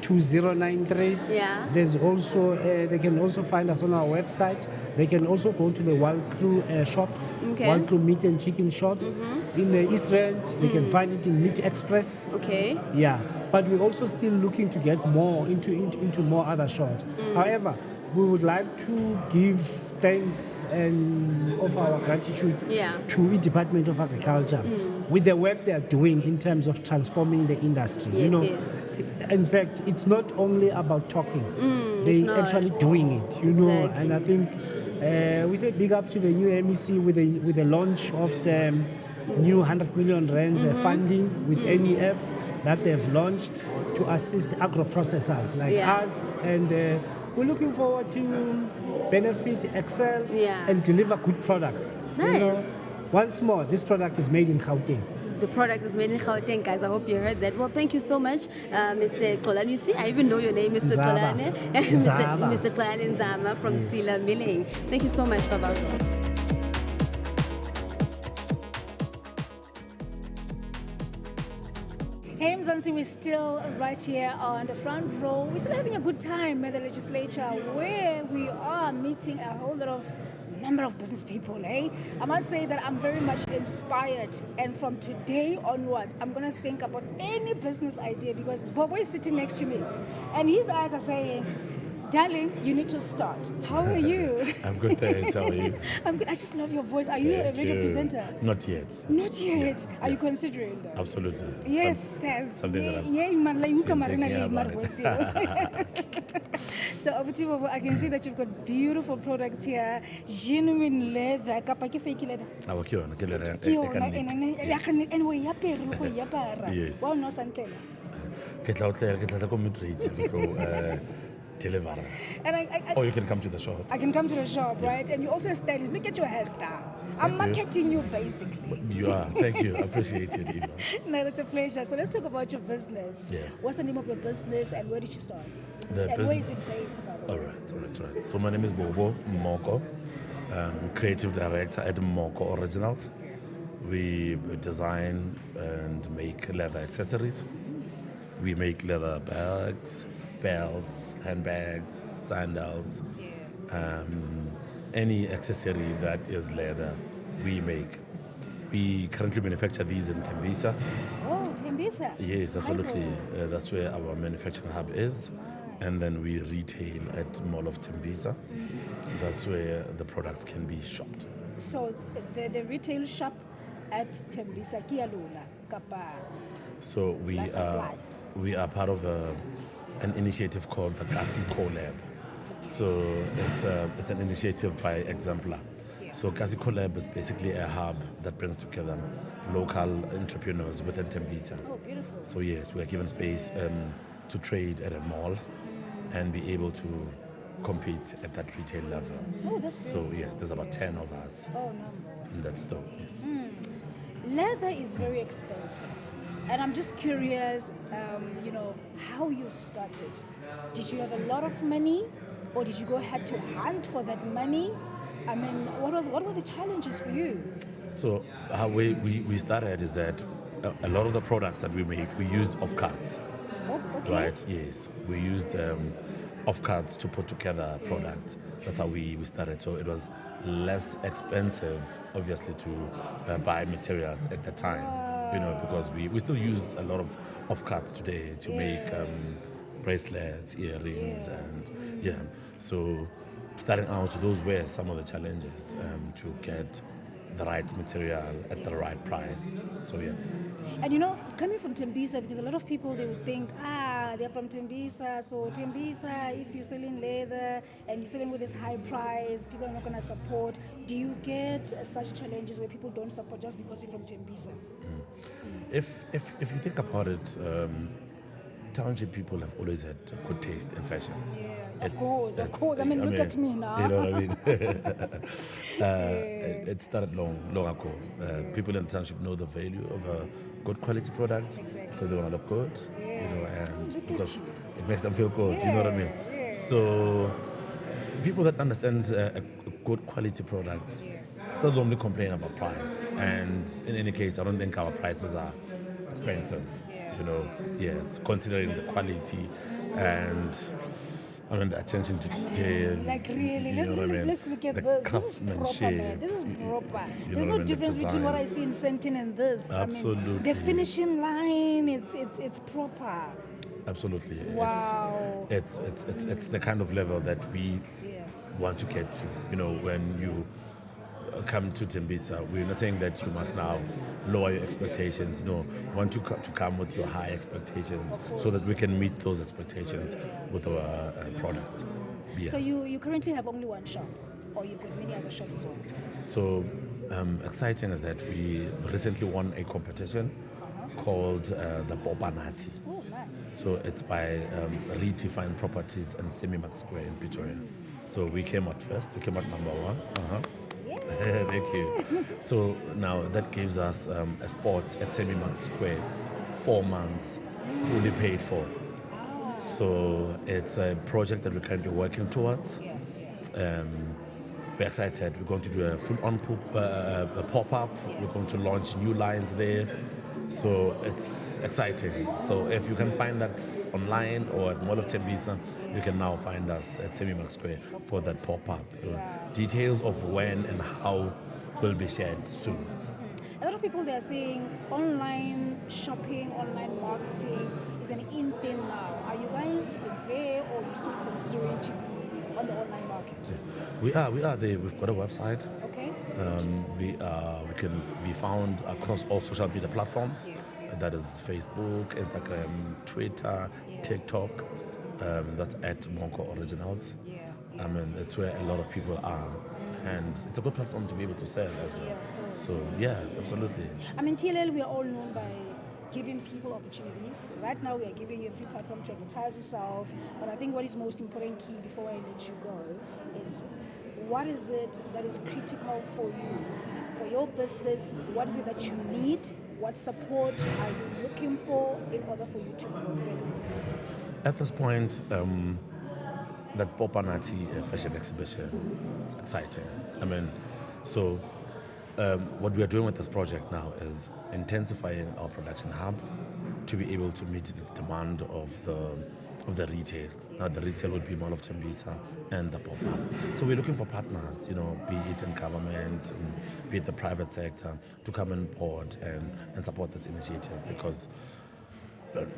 2093. Yeah. There's also, they can also find us on our website. They can also go to the Wild Crew shops, Okay. Wild Crew meat and chicken shops. In the East Rand, they can find it in Meat Express. Okay. Yeah, but we're also still looking to get more into more other shops. However, we would like to give thanks and offer our gratitude Yeah. to the Department of Agriculture with the work they are doing in terms of transforming the industry. Yes, yes. In fact, it's not only about talking; it's they not. actually doing it. And Exactly. I think we say big up to the new MEC with the launch of the new 100 million rands funding with MEF that they've launched to assist agro processors like Yeah. us, and we're looking forward to benefit, excel, Yeah. and deliver good products. Nice. Once more, this product is made in Gauteng. The product is made in Gauteng, guys. I hope you heard that. Well, thank you so much, Mr. Xolani. You see, I even know your name, Mr. Nzaba. Xolani. Nzaba. Mr. Xolani Nzama from Sila Milling. Thank you so much, Baba. Hey, Mzansi, we're still right here on the front row. We're still having a good time at the legislature where we are meeting a whole lot of number of business people, eh? I must say that I'm very much inspired, and from today onwards, I'm gonna think about any business idea because Bobo is sitting next to me and his eyes are saying, darling, you need to start. How are you? I'm good, thanks. How are you? I'm good. I just love your voice. Are you a radio presenter? Not yet. Not yet. Yeah, Are you considering that? Absolutely. Yes, yes. Something that I'm yeah, man, like you come been thinking my about voice it. here. So, Obutivo, I can see that you've got beautiful products here. Genuine leather. Kapa ke fake leather. Our cure, Ke yona, and we yapere le go yapara. Yes. Wa no santlela. Ke tla ko mid-range, ke tlo, deliver. And I Or you can come to the shop. I can come to the shop, right? And you're also a stylist. Look at your hairstyle. I'm Thank you. marketing you basically. You are. Thank you. I appreciate it, Eva. No, it's a pleasure. So let's talk about your business. Yeah. What's the name of your business and where did you start? The and where is business- it based, by the way? All right. So my name is Bobo Moko, creative director at Moko Originals. We design and make leather accessories. We make leather bags, belts, handbags, sandals, any accessory that is leather, we make. We currently manufacture these in Tembisa. Oh, Tembisa. Yes, absolutely. Aibo. That's where our manufacturing hub is. And then we retail at Mall of Tembisa. That's where the products can be shopped. So the retail shop at Tembisa, Kialula, Kapa. So we are part of an initiative called the Kasi Collab. So it's an initiative by Exemplar. So Kasi Collab is basically a hub that brings together local entrepreneurs within Tembisa. Oh, beautiful. So yes, we are given space to trade at a mall and be able to compete at that retail level. Oh, that's So beautiful. yes, there's about 10 of us Oh, number one. in that store. Yes. Leather is very expensive. And I'm just curious, how you started. Did you have a lot of money or did you go ahead to hunt for that money? I mean, what were the challenges for you? So how we started is that a lot of the products that we make, we used off-cards. Oh, okay. Right, yes. We used off-cards to put together products. That's how we started. So it was less expensive, obviously, to buy materials at the time. Because we still use a lot of off-cards today to make bracelets, earrings, and So starting out, those were some of the challenges to get the right material at the right price. So yeah. And coming from Tembisa, because a lot of people, they would think, they're from Tembisa. So Tembisa, if you're selling leather and you're selling with this high price, people are not going to support. Do you get such challenges where people don't support just because you're from Tembisa? If you think about it, township people have always had good taste in fashion. Yeah, of course. I mean, look at me now. You know what I mean? It started long ago. People in the township know the value of good quality products because they want to look good, and because it makes them feel good. You know what I mean? So people that understand a good quality product still normally complain about price. And in any case, I don't think our prices are expensive. you know, yes, considering the quality and I mean the attention to detail. Like really, you know what I mean? let's look at the this. This is proper, craftsmanship, man. This is proper. you There's know no what I mean, the difference between what I design. see in Sentin and this. I Absolutely. mean, the finishing line, it's proper. Absolutely. Wow. It's the kind of level that we want to get to. You know, when you come to Tembisa, we're not saying that you must now lower your expectations. No, we want to come with your high expectations so that we can meet those expectations with our products. Yeah. So you currently have only one shop, or you've got many other shops as well? So exciting is that we recently won a competition called the Bobanati. Oh, nice. So it's by Redefined Properties and Semi-Max Square in Pretoria. So we came out first. We came out number one. Thank you. So now that gives us a spot at Semi-Max Square, 4 months, fully paid for. So it's a project that we're currently working towards. We're excited. We're going to do a full-on pop-up. We're going to launch new lines there. So it's exciting. So if you can find that online or at Mall of Tembisa, you can now find us at Semi-Max Square for that pop-up. Details of when and how will be shared soon. A lot of people, they're saying online shopping, online marketing is an in thing now. Are you guys there, or are you still considering to be on the online market? We are there. We've got a website. Okay. We can be found across all social media platforms. That is Facebook, Instagram, Twitter, TikTok. That's at Monko Originals. I mean, that's where a lot of people are. And it's a good platform to be able to sell as well. So, yeah, absolutely. I mean, TLL, we are all known by giving people opportunities. Right now, we are giving you a free platform to advertise yourself. But I think what is most important key before I let you go is what is it that is critical for you, for your business? What is it that you need? What support are you looking for in order for you to grow further? At this point, that Popanati fashion exhibition, it's exciting. I mean, so what we are doing with this project now is intensifying our production hub to be able to meet the demand of the retail. Now the retail would be Mall of Tembisa and the pop-up. So we're looking for partners, you know, be it in government, be it the private sector, to come on board and support this initiative, because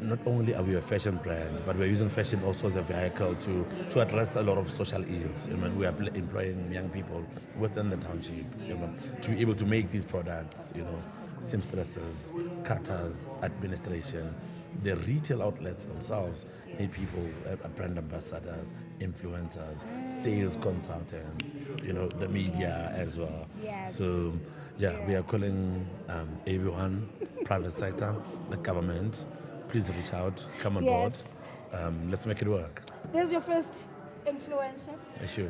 not only are we a fashion brand, but we're using fashion also as a vehicle to address a lot of social ills. I mean, we are employing young people within the township, you know, to be able to make these products, you know, seamstresses, cutters, administration. The retail outlets themselves need people, brand ambassadors, influencers, sales consultants, you know, the media as well. So, we are calling everyone, private sector, the government. Please reach out, come on board. Let's make it work. There's your first influencer. Sure.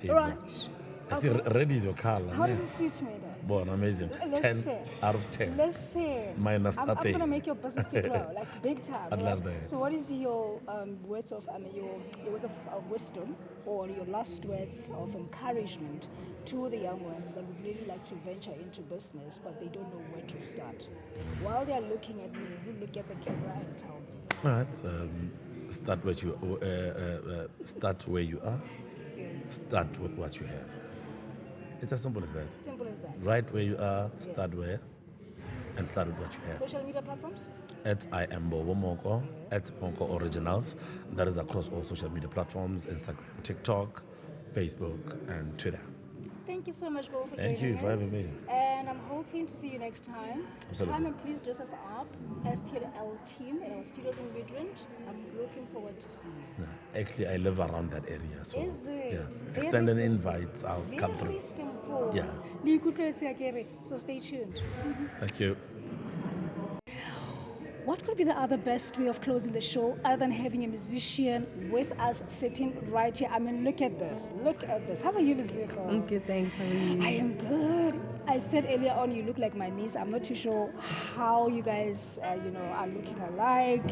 Right. I see red is your color. How does it suit me then? Born amazing. 10 out of 10. Let's say. Minus I'm 30. going to make your business to grow, like big time. I'd love that. So what is your words of, your words of wisdom, or your last words of encouragement to the young ones that would really like to venture into business, but they don't know where to start? While they're looking at me, you look at the camera and tell me. All right. Start where you are. Start with what you have. It's as simple as that. Simple as that. Right where you are, start where, and start with what you have. Social media platforms? At I am Bobo Monko, at Monko Originals. That is across all social media platforms: Instagram, TikTok, Facebook, and Twitter. Thank you so much, Bo, for Thank you for having me. And I'm hoping to see you next time. Absolutely. Come and please dress us up as TLL team in our studios in Midrand. I'm looking forward to seeing you. Actually, I live around that area, so Is it? Very extend an simple. invite, I'll come through. Very simple. Yeah. So stay tuned. Thank you. What could be the other best way of closing the show other than having a musician with us sitting right here? I mean, look at this. Look at this. How are you, Lesufi? I'm good, thanks. How are you? I am good. I said earlier on, you look like my niece. I'm not too sure how you guys, are looking alike.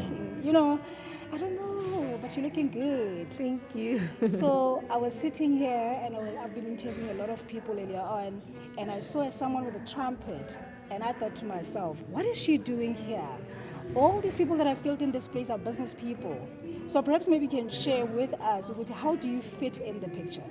I don't know, but you're looking good. Thank you. So I was sitting here, and I've been interviewing a lot of people earlier on, and I saw someone with a trumpet, and I thought to myself, what is she doing here? all these people that are filled in this place are business people. So perhaps maybe you can share with us, how do you fit in the picture?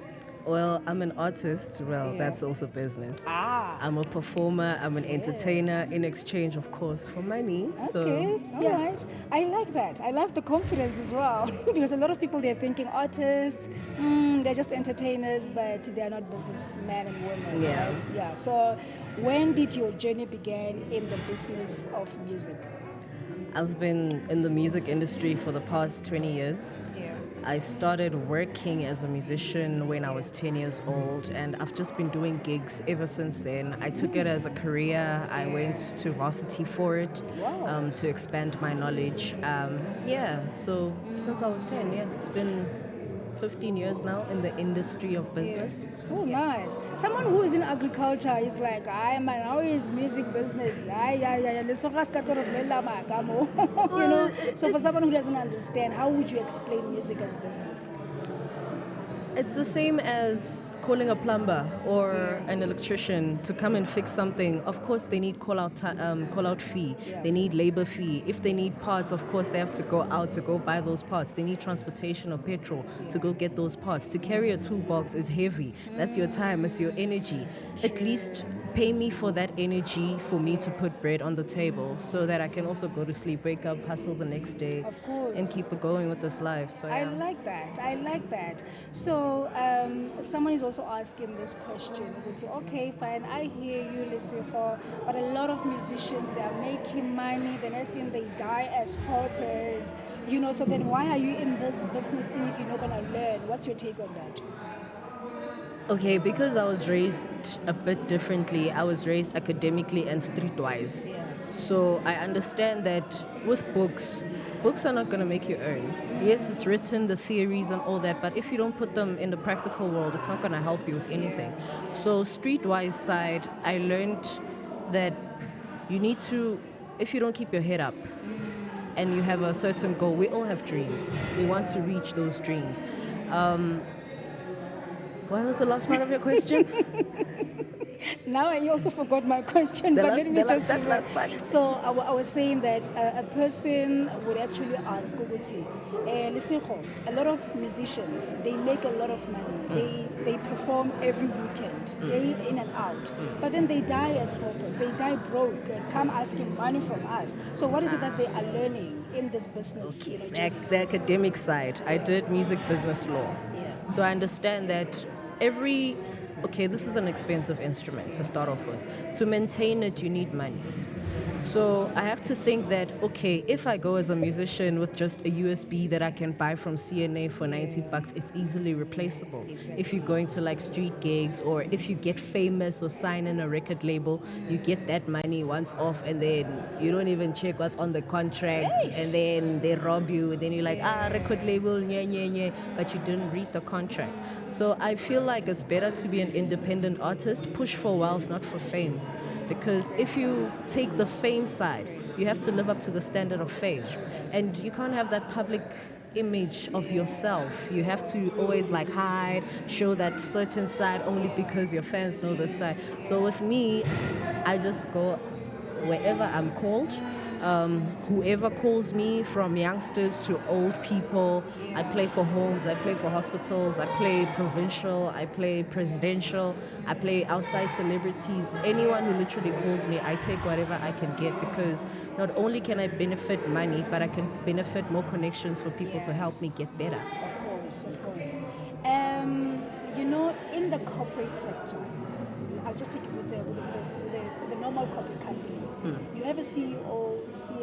Well, I'm an artist. Well, Yeah. that's also business. Ah. I'm a performer. I'm an entertainer in exchange, of course, for money. So, Okay, all right. I like that. I love the confidence as well because a lot of people, they're thinking artists, they're just entertainers, but they're not businessmen and women, Yeah. right? Yeah. So when did your journey begin in the business of music? I've been in the music industry for the past 20 years. Yeah. I started working as a musician when I was 10 years old, and I've just been doing gigs ever since then. I took it as a career. I went to varsity for it to expand my knowledge. So since I was 10, it's been 15 years now in the industry of business. Oh, nice. Someone who is in agriculture is like, how is music business? You know, so for someone who doesn't understand, how would you explain music as business? It's the same as calling a plumber or an electrician to come and fix something. Of course, they need call out fee. They need labor fee. If they need parts, of course, they have to go out to go buy those parts. They need transportation or petrol to go get those parts. To carry a toolbox is heavy. That's your time. It's your energy. At least pay me for that energy for me to put bread on the table so that I can also go to sleep, wake up, hustle the next day, Of course. and keep it going with this life. So I like that. So someone is also asking this question. Okay, fine, I hear you, Lesufi, but a lot of musicians, they are making money, the next thing they die as paupers, you know, so then why are you in this business thing if you're not going to learn? What's your take on that? Okay, because I was raised a bit differently. I was raised academically and streetwise. So I understand that with books are not going to make you earn. Yes, it's written, the theories and all that, but if you don't put them in the practical world, it's not going to help you with anything. So streetwise side, I learned that you need to, if you don't keep your head up and you have a certain goal, we all have dreams. We want to reach those dreams. What was the last part of your question? Now I also forgot my question, The but last- let me the just last- that last remember. part. So I was saying that a person would actually ask Uguti, Lesufi, a lot of musicians, they make a lot of money. They perform every weekend, day in and out. But then they die as paupers. They die broke and come asking money from us. So what is it that they are learning in this business? You know, journey? The academic side, I did music business law. So I understand that this is an expensive instrument to start off with. To maintain it, you need money. So I have to think that, okay, if I go as a musician with just a USB that I can buy from CNA for $90, it's easily replaceable. If you're going to like street gigs, or if you get famous or sign in a record label, you get that money once off and then you don't even check what's on the contract, and then they rob you, and then you're like, record label, but you didn't read the contract. So I feel like it's better to be an independent artist, push for wealth, not for fame. Because if you take the fame side, you have to live up to the standard of fame. And you can't have that public image of yourself. You have to always hide, show that certain side only because your fans know the side. So with me, I just go wherever I'm called. Whoever calls me, from youngsters to old people. I play for homes, I play for hospitals, I play provincial, I play presidential, I play outside celebrities. Anyone who literally calls me, I take whatever I can get, because not only can I benefit money, but I can benefit more connections for people to help me get better. Of course. You know, in the corporate sector, I'll just take it with the normal corporate company. You have a CEO, CFO,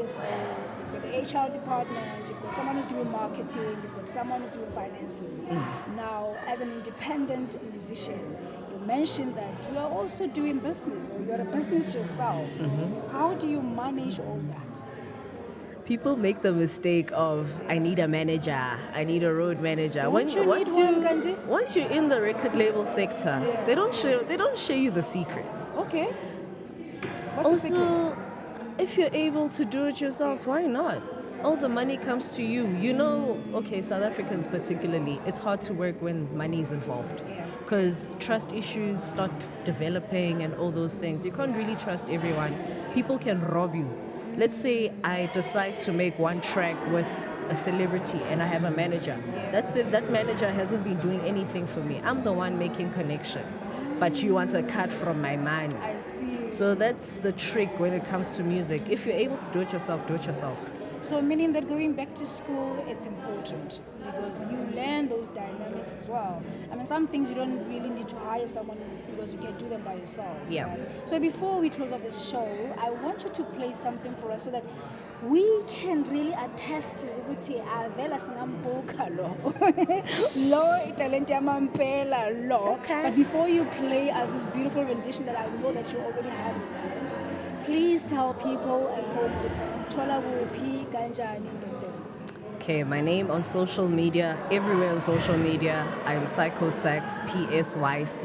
you've got the HR department, you've got someone who's doing marketing, you've got someone who's doing finances. Now, as an independent musician, you mentioned that you are also doing business, or you're a business yourself. How do you manage all that? People make the mistake of, I need a manager, I need a road manager. Once you're in the record label sector, they don't share you the secrets. Okay. What's the secret? If you're able to do it yourself, why not? All the money comes to you. You know, okay, South Africans particularly, it's hard to work when money is involved. Because trust issues start developing and all those things. You can't really trust everyone. People can rob you. Let's say I decide to make one track with a celebrity and I have a manager. That's it. That manager hasn't been doing anything for me. I'm the one making connections, but you want a cut from my money. I see. So that's the trick when it comes to music. If you're able to do it yourself, do it yourself. So meaning that going back to school, it's important because you learn those dynamics as well. I mean, some things you don't really need to hire someone because you can do them by yourself. Yeah. Right? So before we close off this show, I want you to play something for us so that we can really attest to ukuthi avela singambuka lo talent yamampela lo. Okay. But before you play us this beautiful rendition that I know that you already have in mind, please tell people at home ukuthi thola kuphi kanjani ndondo. Okay, my name on social media, everywhere on social media, I'm Psychosax, Psychosax.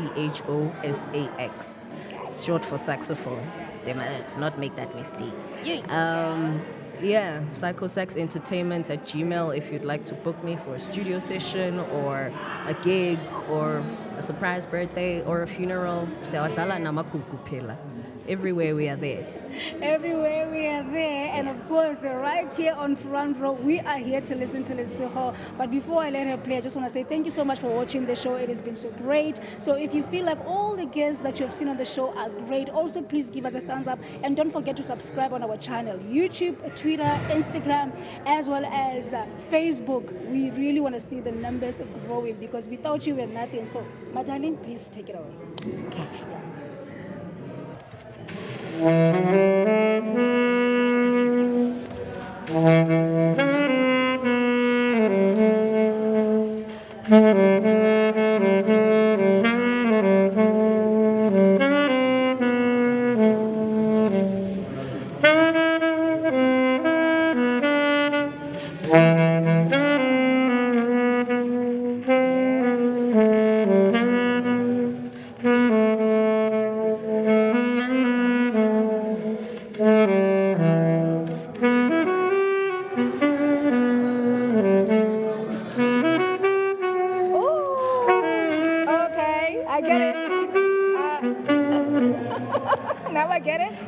It's short for saxophone. They must not make that mistake. Yeah, Psychosax Entertainment at Gmail if you'd like to book me for a studio session or a gig or a surprise birthday or a funeral. Everywhere we are there. Everywhere we are there, and of course, right here on front row, we are here to listen to Lesufi. But before I let her play, I just want to say thank you so much for watching the show. It has been so great. So if you feel like all the guests that you have seen on the show are great, also please give us a thumbs up and don't forget to subscribe on our channel, YouTube, Twitter, Instagram, as well as Facebook. We really want to see the numbers growing because without you, we're nothing. So, my darling, please take it away. Okay. I get it. Now I get it.